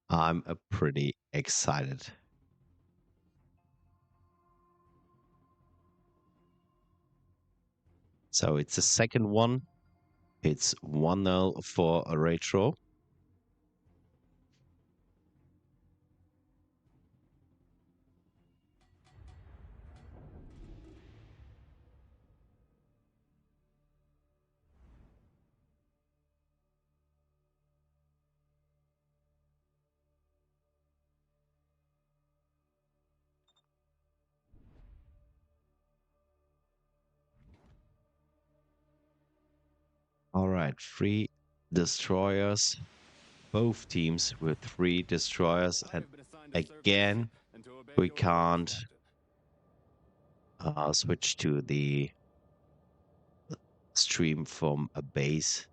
I'm pretty excited. So it's the second one. It's 1-0 for a retro. All right, 3 destroyers. Both teams with 3 destroyers. I And have been assigned to serve this again, ship and to obey we your orders, can't Captain. switch to the stream from a base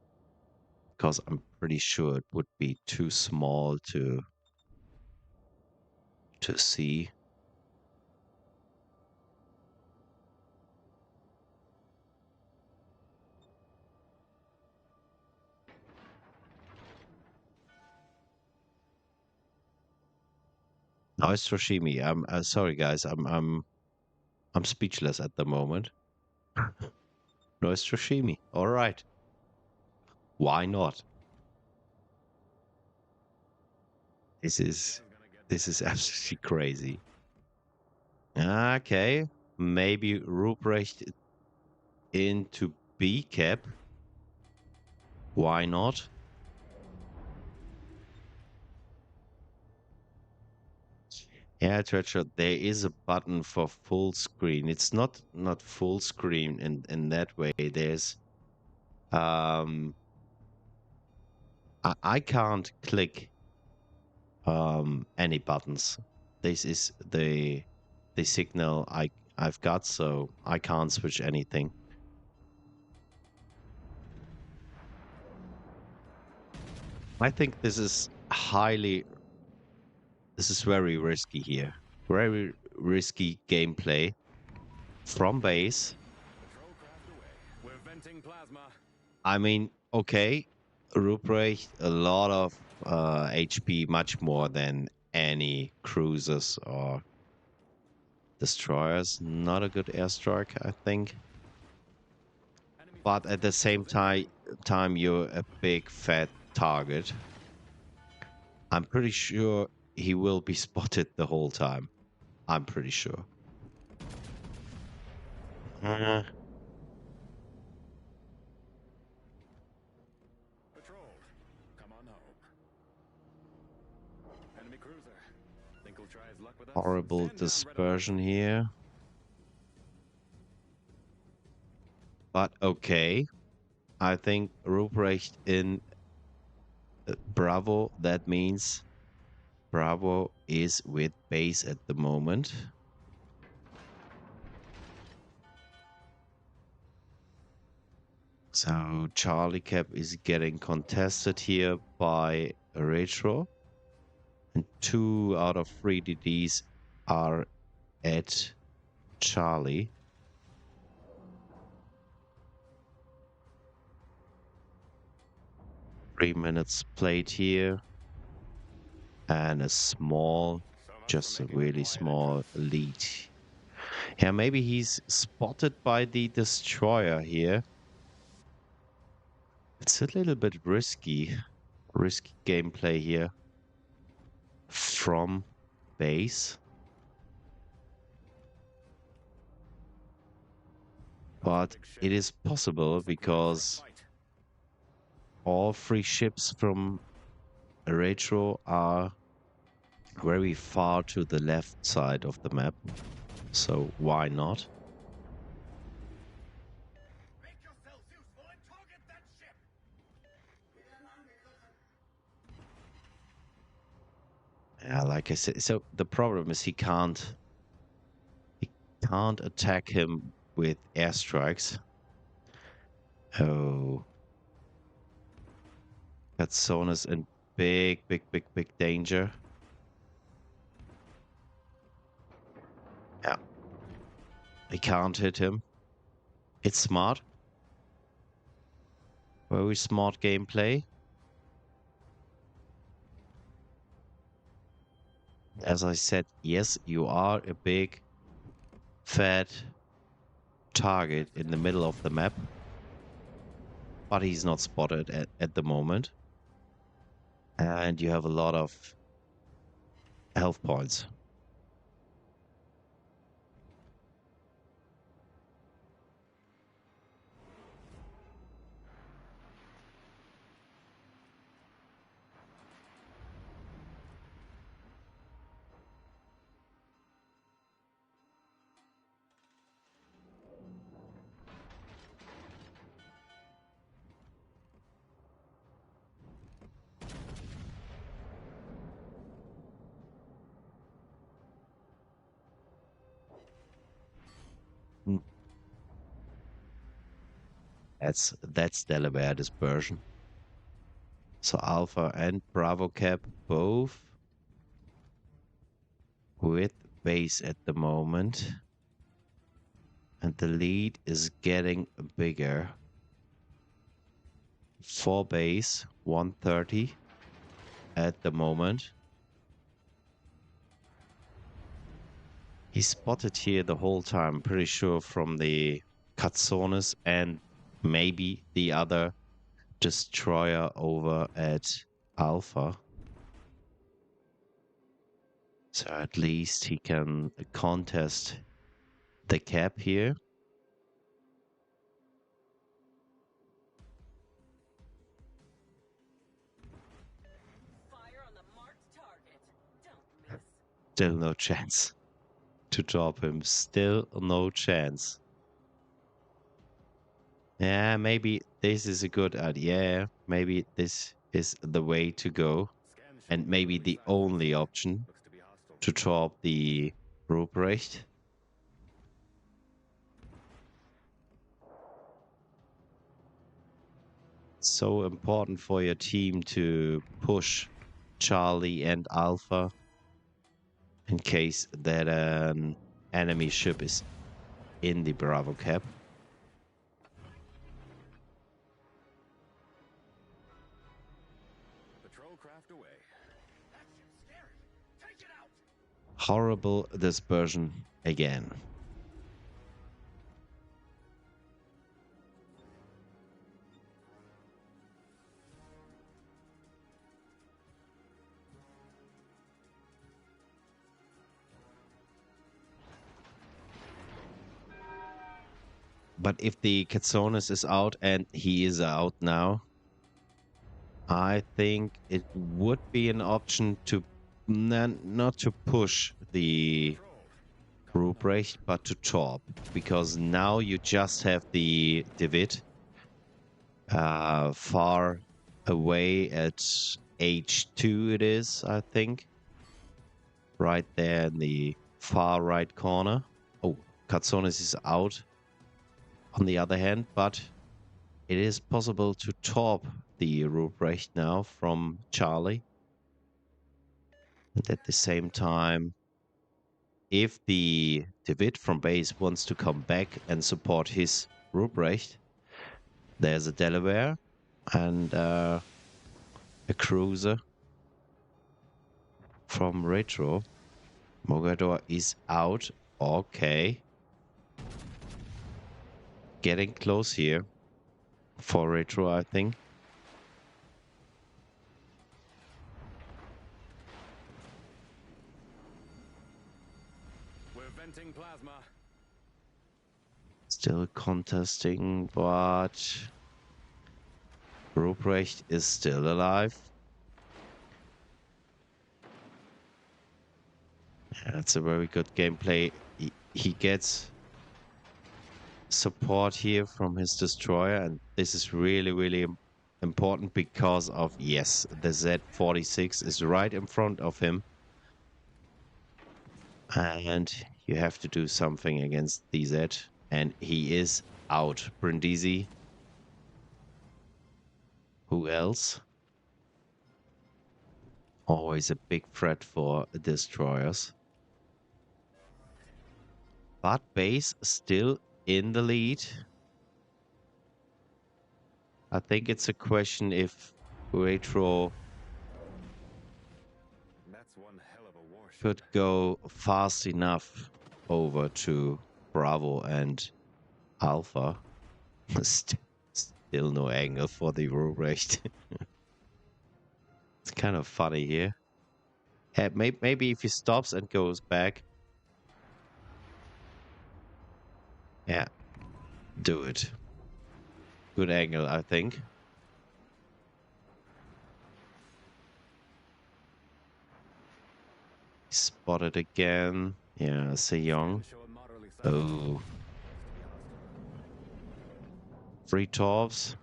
because I'm pretty sure it would be too small to see. Now it's Troshimi. I'm sorry, guys. I'm speechless at the moment. No, it's Troshimi. All right. Why not? This is this is absolutely crazy. Okay, maybe Ruprecht into B cap. Why not? Yeah, Treasure, there is a button for full screen. It's not full screen in that way. There's um I can't click any buttons. This is the signal I've got, so I can't switch anything. I think this is highly. This is very risky here. Very risky gameplay from base. Patrol craft away. We're venting plasma. I mean, okay, Ruprecht, a lot of HP, much more than any cruisers or destroyers. Not a good airstrike, I think. Enemy But at the same time, you're a big fat target. I'm pretty sure he will be spotted the whole time. I'm pretty sure. Uh, patrol. Come on home. Enemy cruiser. Think he'll try his luck with us? horrible Stand down, Red Alert. dispersion here. But okay. I think Ruprecht in Bravo, that means Bravo is with base at the moment. So Charlie Cap is getting contested here by Retro. And 2 out of 3 DDs are at Charlie. Three minutes played here. And a small, just a really small lead. Yeah, maybe he's spotted by the destroyer here. It's a little bit risky gameplay here from base. But it is possible because all 3 ships from Retro are very far to the left side of the map. So why not? Make yourselves useful and target that ship. Yeah, like I said, so the problem is he can't attack him with airstrikes. Oh. Katsona's in big danger. Yeah. He can't hit him. It's smart. Very smart gameplay. As I said, yes, you are a big, fat target in the middle of the map. But he's not spotted at the moment. And you have a lot of health points. Hmm. That's Delaware dispersion. So Alpha and Bravo Cap both with base at the moment. And the lead is getting bigger. 4 base, 130 at the moment. He's spotted here the whole time, pretty sure, from the Katsonis and maybe the other destroyer over at Alpha. So at least he can contest the cap here. Fire on the marked target. Don't miss. Still no chance to drop him. Still no chance. Yeah, maybe this is a good idea. Maybe this is the way to go. And maybe the only option to drop the Ruprecht. So important for your team to push Charlie and Alpha in case that an enemy ship is in the Bravo cap. Patrol craft away. That ship's scary. Take it out. Horrible dispersion again. But if the Katsonis is out, and he is out now, I think it would be an option to not to push the Ruprecht, but to Torp, because now you just have the Divot far away at H2 it is, I think. Right there in the far right corner. Oh, Katsonis is out on the other hand, but it is possible to Torp the Ruprecht now from Charlie. And at the same time, if the Divot from base wants to come back and support his Ruprecht, there's a Delaware and a cruiser from Retro. Mogador is out. Okay. Getting close here for Retro, I think. We're venting plasma. Still contesting, but Ruprecht is still alive. That's a very good gameplay. He gets support here from his destroyer, and this is really, really important because of, yes, the Z-46 is right in front of him. And you have to do something against the Z. And he is out. Brindisi. Who else? Always a big threat for destroyers. But base still in the lead. I think it's a question if Retro That's one hell of a warship. could go fast enough over to Bravo and Alpha. Still no angle for the Ruprecht. It's kind of funny here. Yeah, maybe if he stops and goes back. Yeah, do it. Good angle, I think. Spotted again. Yeah, Sejong. Show a moderately sized Oh. 3 Torps.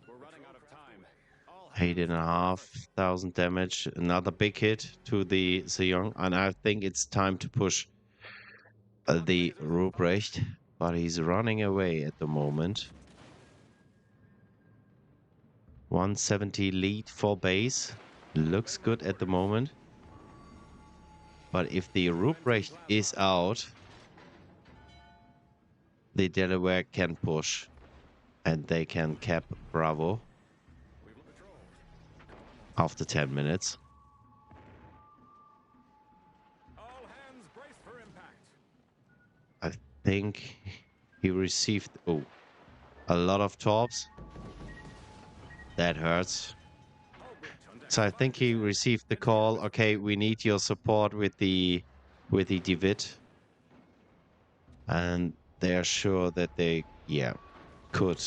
We're running out of time. All 8,500 damage. Another big hit to the Sejong. And I think it's time to push the Ruprecht. But he's running away at the moment. 170 lead for base. Looks good at the moment. But if the Ruprecht is out, the Delaware can push. And they can cap Bravo we've patrolled. after 10 minutes. All hands brace for impact. I think he received a lot of torps. That hurts. So I think he received the call. Okay, we need your support with the Divot, and they are sure that they could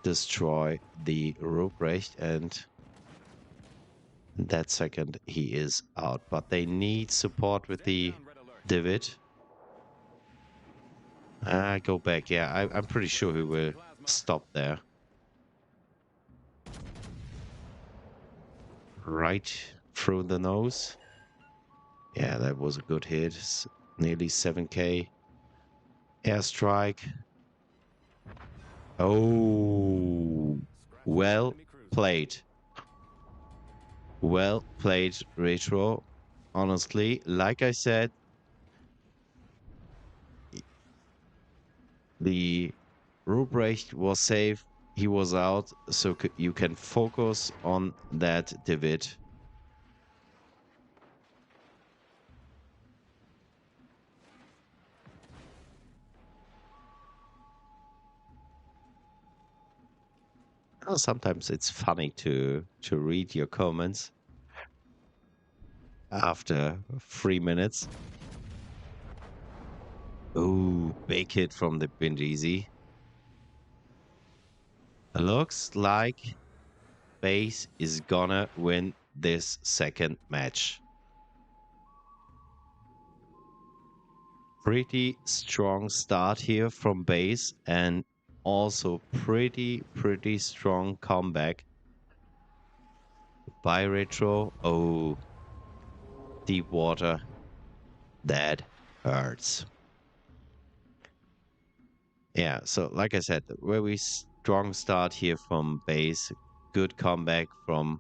destroy the Ruprecht, and that second he is out. But they need support with the Divot. Go back. Yeah, I'm pretty sure he will stop there. Right through the nose. Yeah, that was a good hit. Nearly 7k. Airstrike. Oh, well played. Well played, Retro. Honestly, like I said, the Ruprecht was safe. He was out, so you can focus on that divot. Sometimes it's funny to read your comments after 3 minutes. Ooh, big hit from the Bindisi. Looks like Base is gonna win this second match. Pretty strong start here from Base and also pretty strong comeback by Retro. Oh, deep water. That hurts. Yeah, so like I said, very strong start here from Base. Good comeback from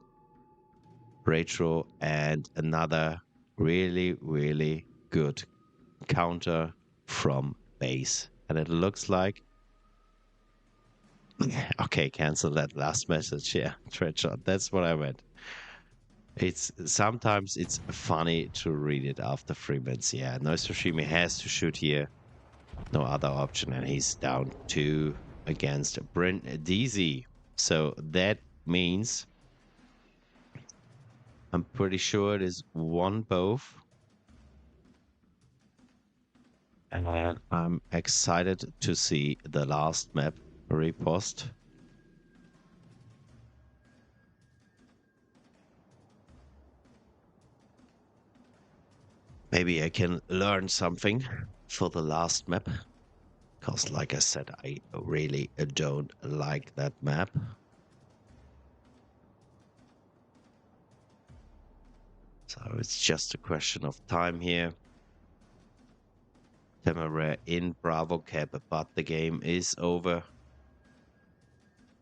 Retro and another really good counter from Base. And it looks like okay, cancel that last message. Yeah, Treadshot. That's what I meant. It's sometimes it's funny to read it after 3 minutes. Yeah, Noisashimi has to shoot here. No other option, and he's down 2 against Brent DZ. So that means I'm pretty sure it is 1 both. And I'm excited to see the last map repost. Maybe I can learn something for the last map. Because, like I said, I really don't like that map. So it's just a question of time here. Temeraire in Bravo Cap, but the game is over.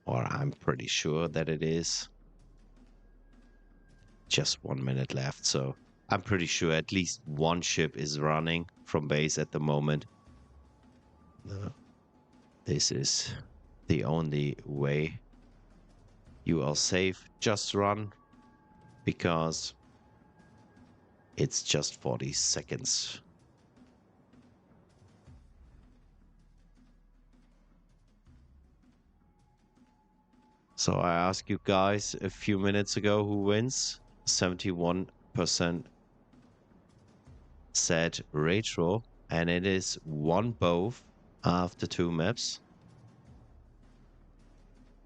Or I'm pretty sure that it is. Just 1 minute left, so I'm pretty sure at least one ship is running from base at the moment. This is the only way you are safe. Just run, because it's just 40 seconds. So I asked you guys a few minutes ago who wins. 71% said Retro, and it is 1 both after 2 maps.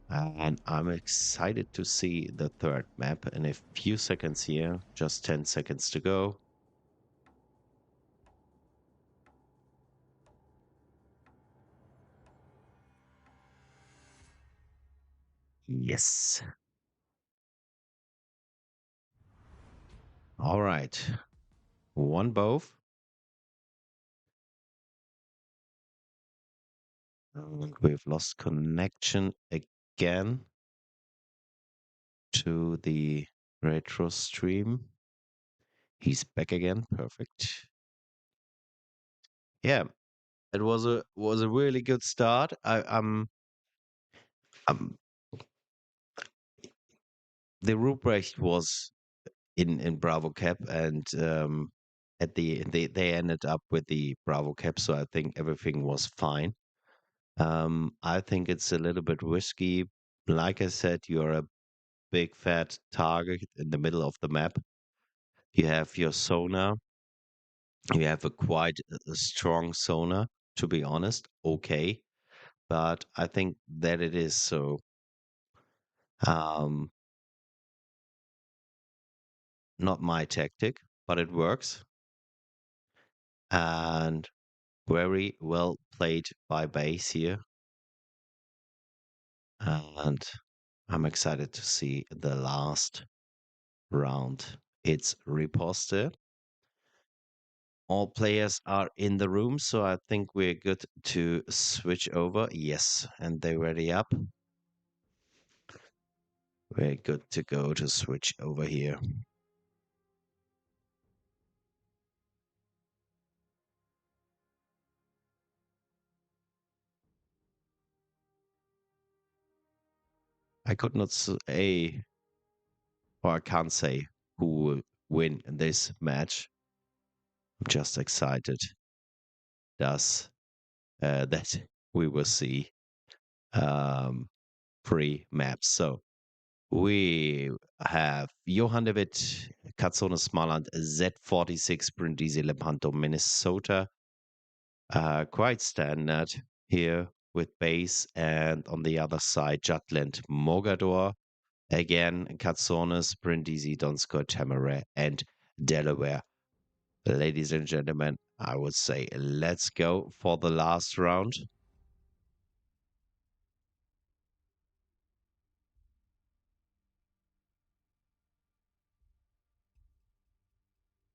And I'm excited to see the third map in a few seconds here. Just 10 seconds to go. Yes. All right. 1 both. And we've lost connection again to the retro stream. He's back again. Perfect. Yeah, it was a really good start. Um the Ruprecht was in Bravo Cap, and at they ended up with the Bravo Cap, so I think everything was fine. I think it's a little bit risky. Like I said, you're a big fat target in the middle of the map. You have your sonar. You have a quite a strong sonar, to be honest. Okay, but I think that it is so. Um, Not my tactic, but it works. And very well played by Base here. And I'm excited to see the last round. It's riposte. All players are in the room, so I think we're good to switch over. Yes, and they're ready up. we're good to go to switch over here. I could not say, or I can't say who will win this match. I'm just excited that we will see 3 maps. So we have Johan David, Katsono Smaland, Z46, Brindisi, Lepanto, Minnesota. Quite standard here with base, and on the other side, Jutland, Mogador. Again, Katsonis, Brindisi, Donskoy, Tamara, and Delaware. Ladies and gentlemen, I would say let's go for the last round.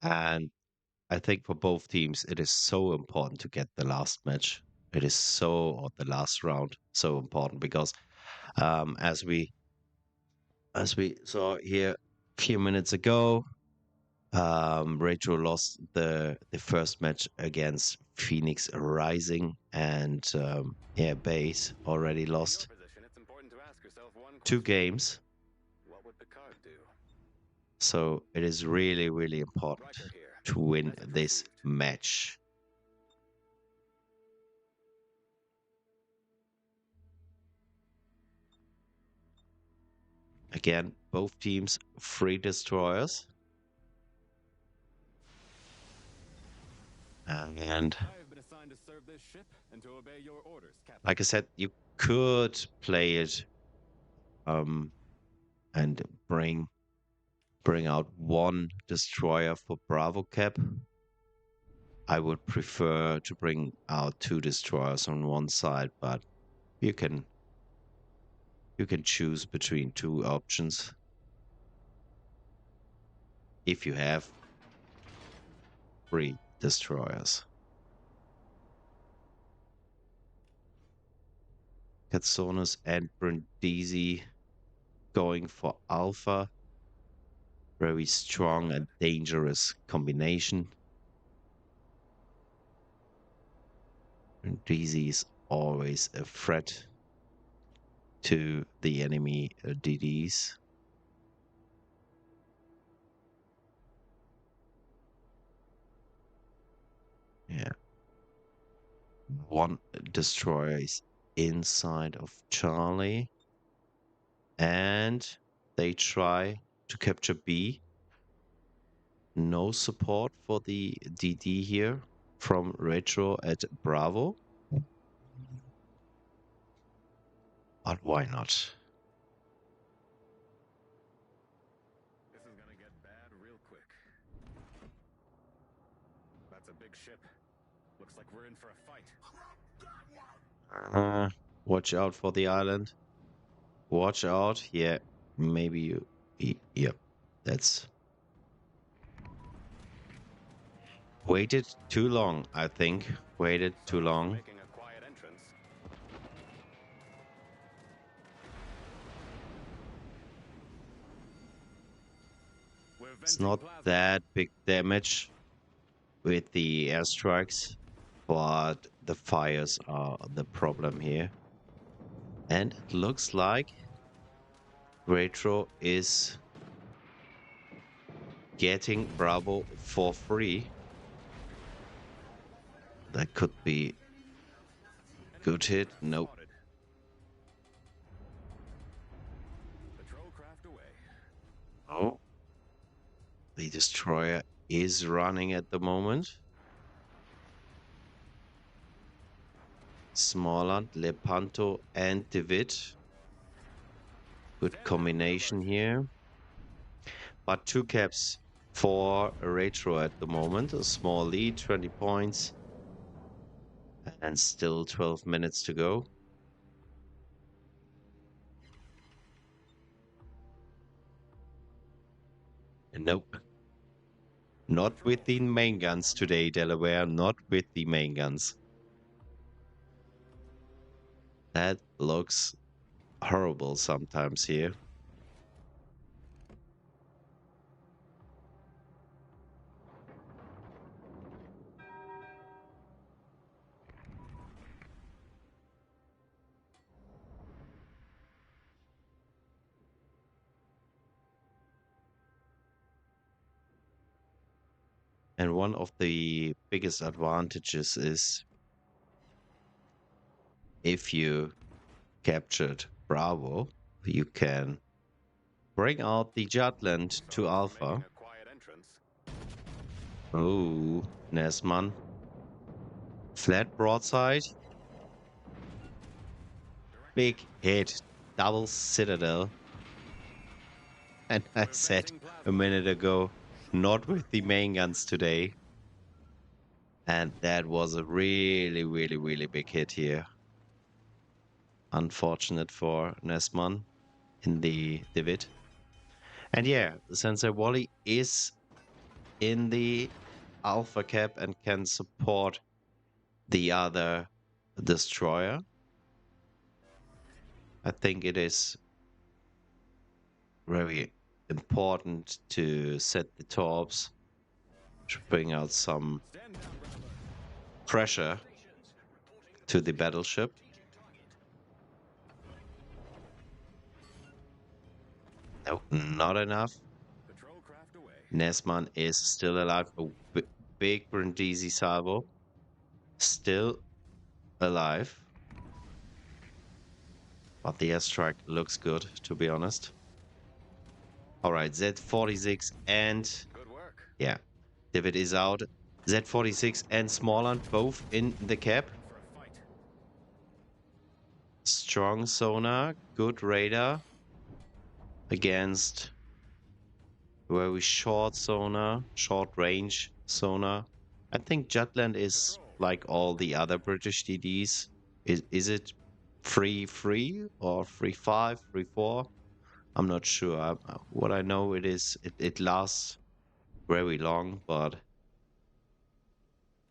And I think for both teams, it is so important to get the last match. It is or the last round, so important because as we saw here a few minutes ago, Retro lost the first match against Phoenix Rising, and Base already In your lost position, it's important to ask yourself one 2 question. games. What would the card do? So it is really, really important Riker here. to win Message this received. match. Again, both teams 3 destroyers. And I have been assigned to serve this ship and to obey your orders, Captain. like I said, you could play it and bring out 1 destroyer for Bravo Cap. I would prefer to bring out 2 destroyers on one side, but you can choose between 2 options if you have 3 destroyers. Katsonis and Brindisi going for Alpha. Very strong and dangerous combination. Brindisi is always a threat to the enemy DDs. Yeah. 1 destroyer is inside of Charlie. And they try to capture B. No support for the DD here from Retro at Bravo. But why not? This is gonna get bad real quick. That's a big ship. Looks like we're in for a fight. Watch out for the island. Watch out. Yeah, maybe you... Yep, that's... Waited too long, I think. Waited too Someone's long. making a quiet entrance. We're It's venting not plasma. that big damage with the airstrikes, but the fires are the problem here. And it looks like Retro is getting Bravo for free. That could be good hit. Nope. Spotted. Patrol craft away. Oh. The destroyer is running at the moment. Smaller, Lepanto and David. Good combination here. But 2 caps for Retro at the moment. A small lead, 20 points. And still 12 minutes to go. Nope. Not with the main guns today, Delaware. Not with the main guns. That looks horrible sometimes here. And one of the biggest advantages is if you captured Bravo, you can bring out the Jutland to Alpha. Oh, Nesman. Flat broadside. Big hit. Double Citadel. And I said a minute ago, not with the main guns today. And that was a really, really, really big hit here. Unfortunate for Nesman in the divot. And yeah, Sensei Wally is in the Alpha cap and can support the other destroyer. I think it is very important to set the torps to bring out some pressure to the battleship. No, not enough. Nesman is still alive. A big Brindisi salvo. Still alive. But the airstrike looks good, to be honest. Alright, Z46 and... yeah, Divot is out. Z46 and Smallland both in the cap. Strong sonar, good radar. Against very short sonar, short range sonar. I think Jutland is like all the other British DDs. Is it 3-3 or 3-5, 3-4? I'm not sure. What I know it lasts very long, but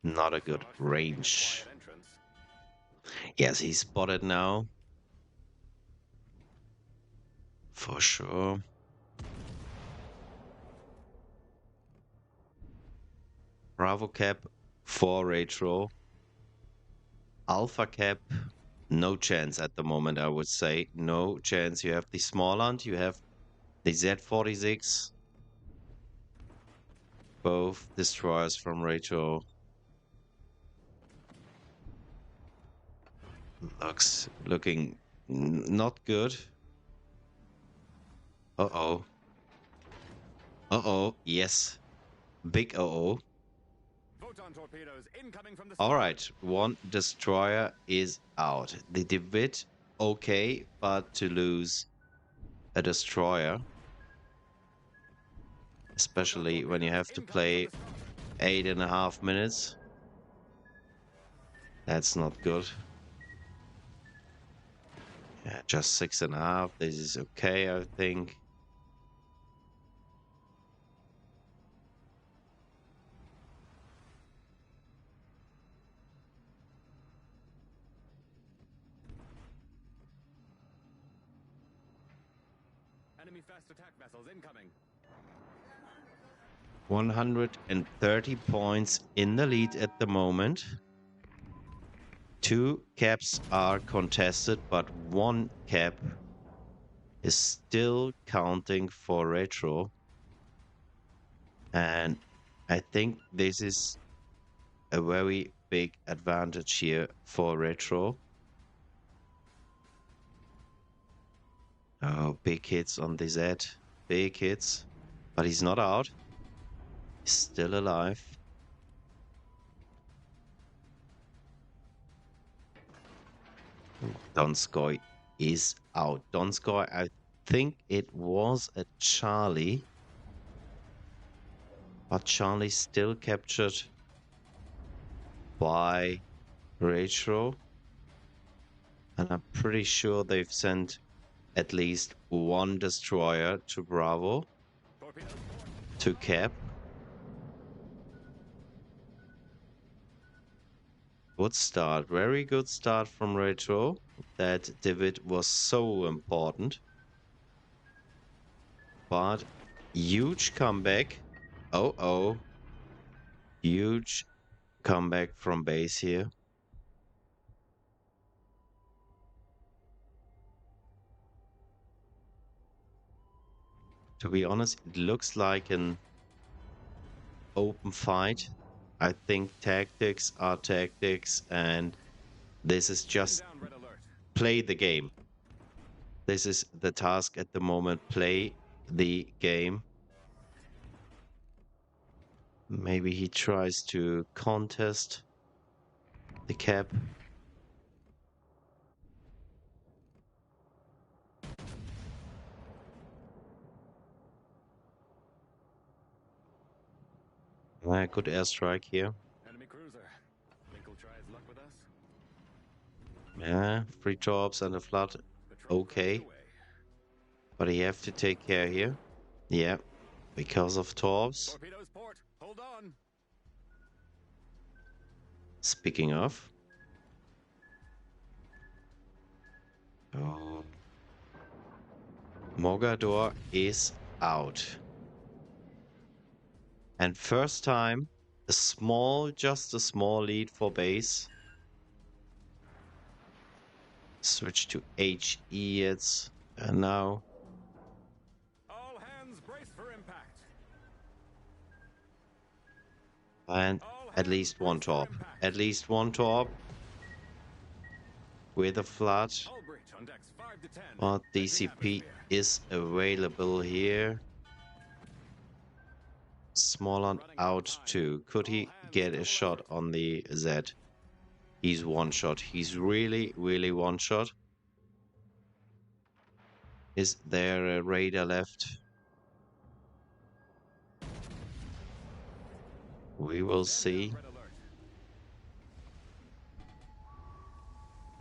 not a good range. Yes, he's spotted now. For sure. Bravo cap for Retro. Alpha cap, no chance at the moment, I would say. No chance. You have the Smallland, you have the Z46. Both destroyers from Retro. Looking not good. Uh-oh. Uh-oh, yes. Big uh-oh. Alright, one destroyer is out. The Divot, okay, but to lose a destroyer, especially when you have to play 8.5 minutes, that's not good. Yeah, just 6.5. This is okay, I think. Enemy fast attack vessels incoming. 130 points in the lead at the moment. 2 caps are contested, but 1 cap is still counting for Retro. And I think this is a very big advantage here for Retro. Oh, big hits on the Z. Big hits. But he's not out. He's still alive. Donskoy is out. Donskoy, I think it was a Charlie. But Charlie still captured by Retro. And I'm pretty sure they've sent at least 1 destroyer to Bravo to cap. Good start, very good start from Retro. That divot was so important. But huge comeback. Oh. Huge comeback from base here. To be honest, it looks like an open fight. I think tactics are tactics, and this is just Down red alert. play the game. This is the task at the moment. Play the game. Maybe he tries to contest the cap. Good airstrike here. Enemy cruiser. Think he'll try his luck with us? Yeah, 3 torps and a flood. The troll Okay. crashed away. But you have to take care here. Yeah, because of torps. Torpedoes port. Hold on. Speaking of. Oh. Mogador is out. And first time, just a small lead for base. Switch to HE, and now. All hands brace for impact. And All at hands least one brace for torp. impact. At least one torp. With a flood. Hull breach on decks 5 to 10. But Checking DCP atmosphere. is available here. Smollon out too. Could he get a shot on the Z? He's one shot. He's really, really one shot. Is there a radar left? We will see. Red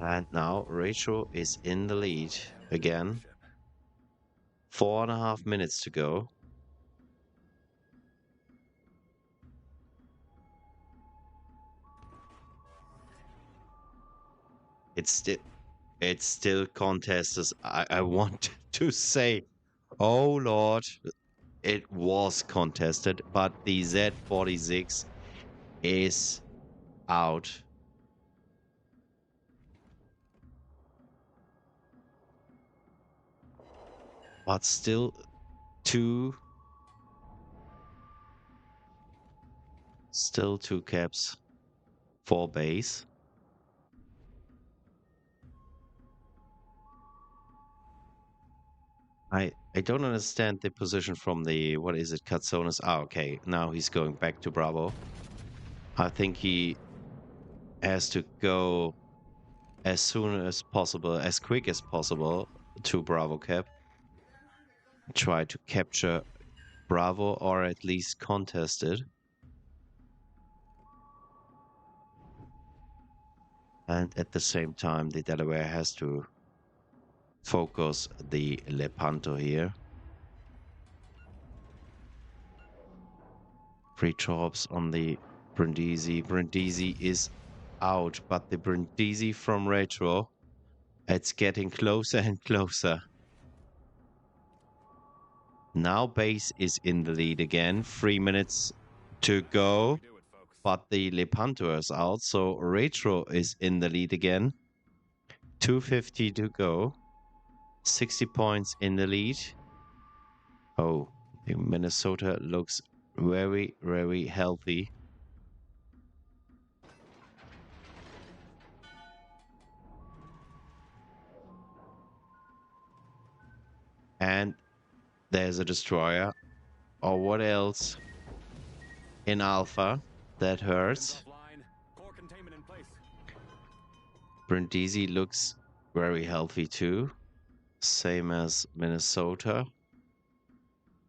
alert. And now Rachel is in the lead again. 4.5 minutes to go. It's still contested. I want to say, oh Lord, it was contested, but the Z46 is out. But still two caps for base. I don't understand the position from the, what is it, Katsonis? Ah, okay, now he's going back to Bravo. I think he has to go as soon as possible, as quick as possible to Bravo cap. Try to capture Bravo or at least contest it. And at the same time, the Delaware has to focus the Lepanto here. 3 torps on the Brindisi. Brindisi is out, but the Brindisi from Retro, it's getting closer and closer. Now base is in the lead again. 3 minutes to go, Do it, folks. but the Lepanto is out, so Retro is in the lead again. 250 to go. 60 points in the lead. Oh, Minnesota looks very, very healthy. And there's a destroyer. Or what else? In Alpha. That hurts. Offline. Core containment in place. Brindisi looks very healthy too. Same as Minnesota.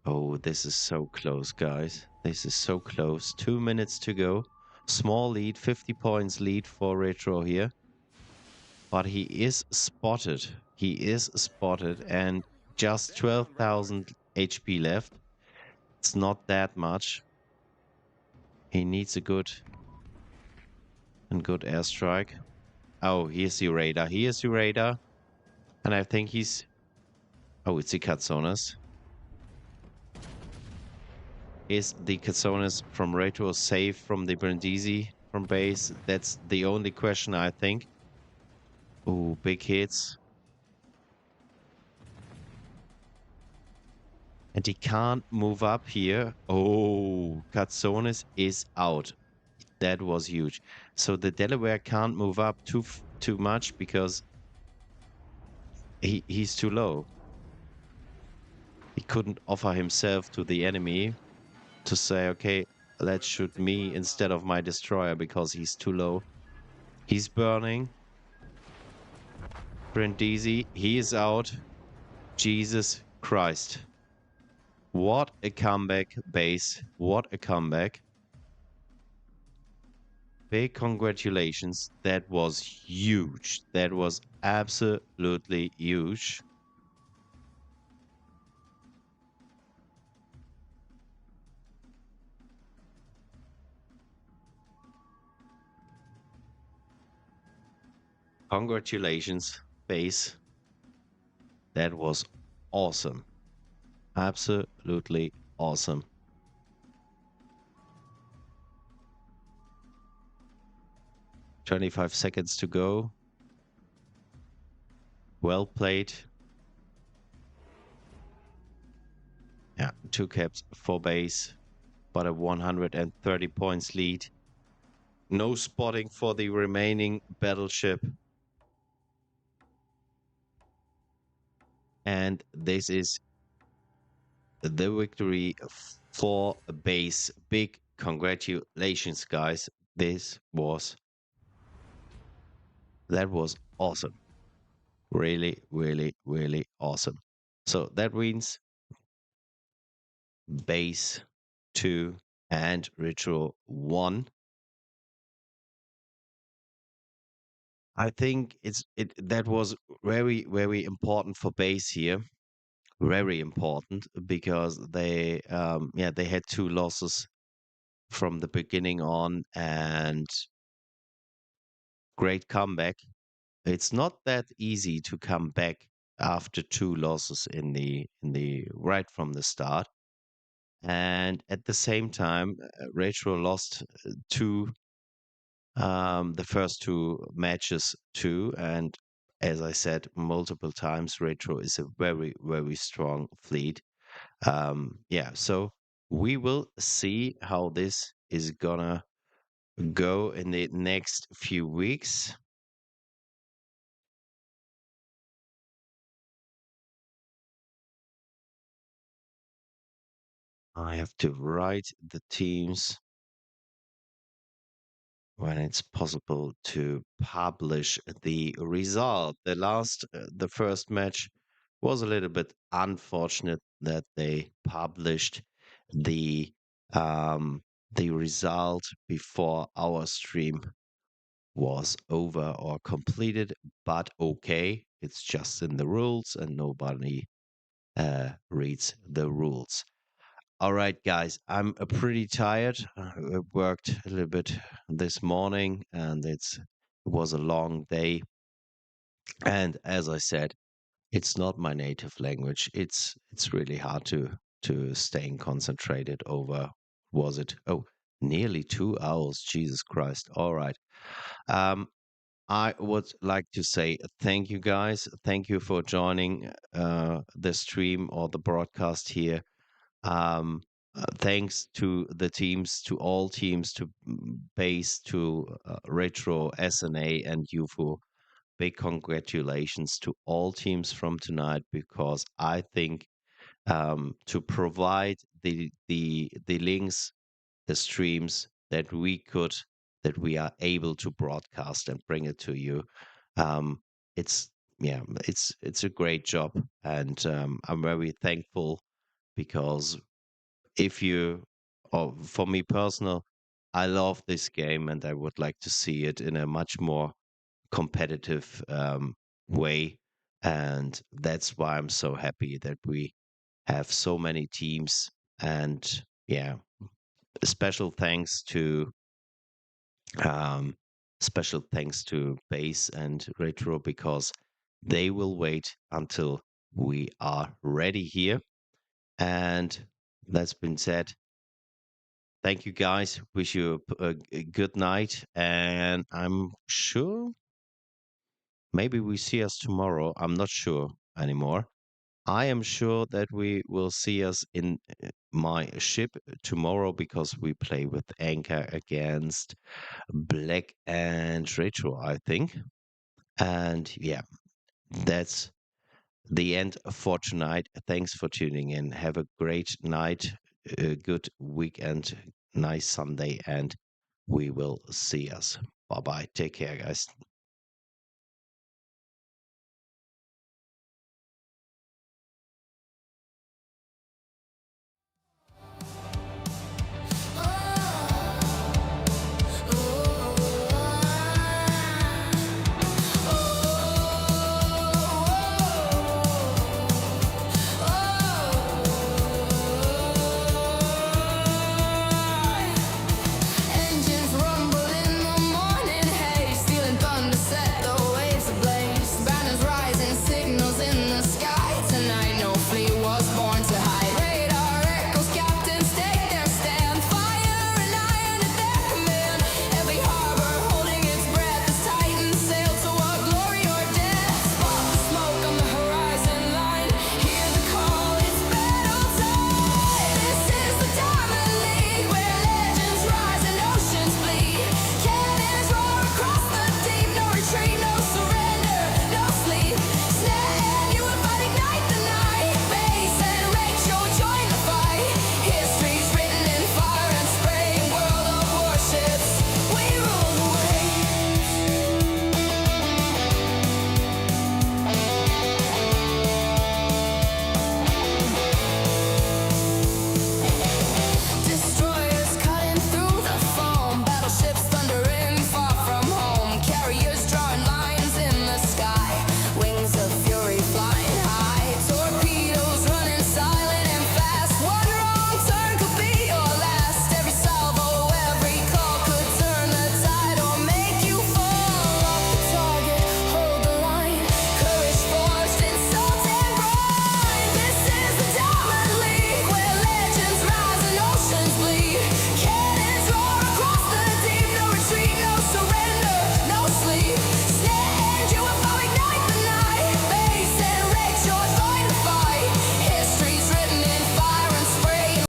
Oh, this is so close, guys. This is so close. 2 minutes to go. Small lead, 50 points lead for Retro here. But he is spotted. He is spotted, and just 12,000 HP left. It's not that much. He needs a good airstrike. Oh, here's the radar. Here's the radar. And I think he's... Oh, it's the Katsonas. Is the Katsonas from Retro safe from the Brindisi from base? That's the only question, I think. Ooh, big hits. And he can't move up here. Oh, Katsonis is out. That was huge. So the Delaware can't move up too much because he's too low. He couldn't offer himself to the enemy to say, okay, let's shoot me instead of my destroyer because he's too low. He's burning. Brindisi, he is out. Jesus Christ. What a comeback, base. What a comeback. Big congratulations. That was huge. That was absolutely huge. Congratulations, base. That was awesome. Absolutely awesome. 25 seconds to go. Well played. Yeah, 2 caps for base, but a 130 points lead. No spotting for the remaining battleship. And this is the victory for base. Big congratulations, guys. That was awesome. Really, really, really awesome. So that means base 2 and retro 1. I think that was very, very important for base here. Very important because they had 2 losses from the beginning on, and great comeback. It's not that easy to come back after 2 losses in the right from the start. And at the same time, Retro lost the first 2 matches too. And as I said multiple times, Retro is a very, very strong fleet. So we will see how this is gonna go in the next few weeks. I have to write the teams when it's possible to publish the result. The first match was a little bit unfortunate that they published the the result before our stream was over or completed, but okay, it's just in the rules and nobody reads the rules. All right, guys, I'm pretty tired. I worked a little bit this morning, and it was a long day. And as I said, it's not my native language. It's really hard to staying concentrated over. Was it? Oh, nearly 2 hours. Jesus Christ! All right. Um, I would like to say thank you, guys. Thank you for joining the stream or the broadcast here. Thanks to the teams, to all teams, to Base, to Retro, SNA, and UFO. Big congratulations to all teams from tonight because I think to provide the links, the streams that we are able to broadcast and bring it to you. Um, it's it's a great job, and I'm very thankful because if you or for me personal, I love this game and I would like to see it in a much more competitive way. And that's why I'm so happy that we have so many teams. And yeah, special thanks to um, special thanks to Base and Retro because they will wait until we are ready here. And that's been said. Thank you, guys. Wish you a good night. And I'm sure maybe we see us tomorrow. I'm not sure anymore. I am sure that we will see us in my ship tomorrow because we play with Anchor against Black and Retro, I think. And yeah, that's the end for tonight. Thanks for tuning in. Have a great night, a good weekend, nice Sunday, and we will see us. Bye bye. Take care, guys.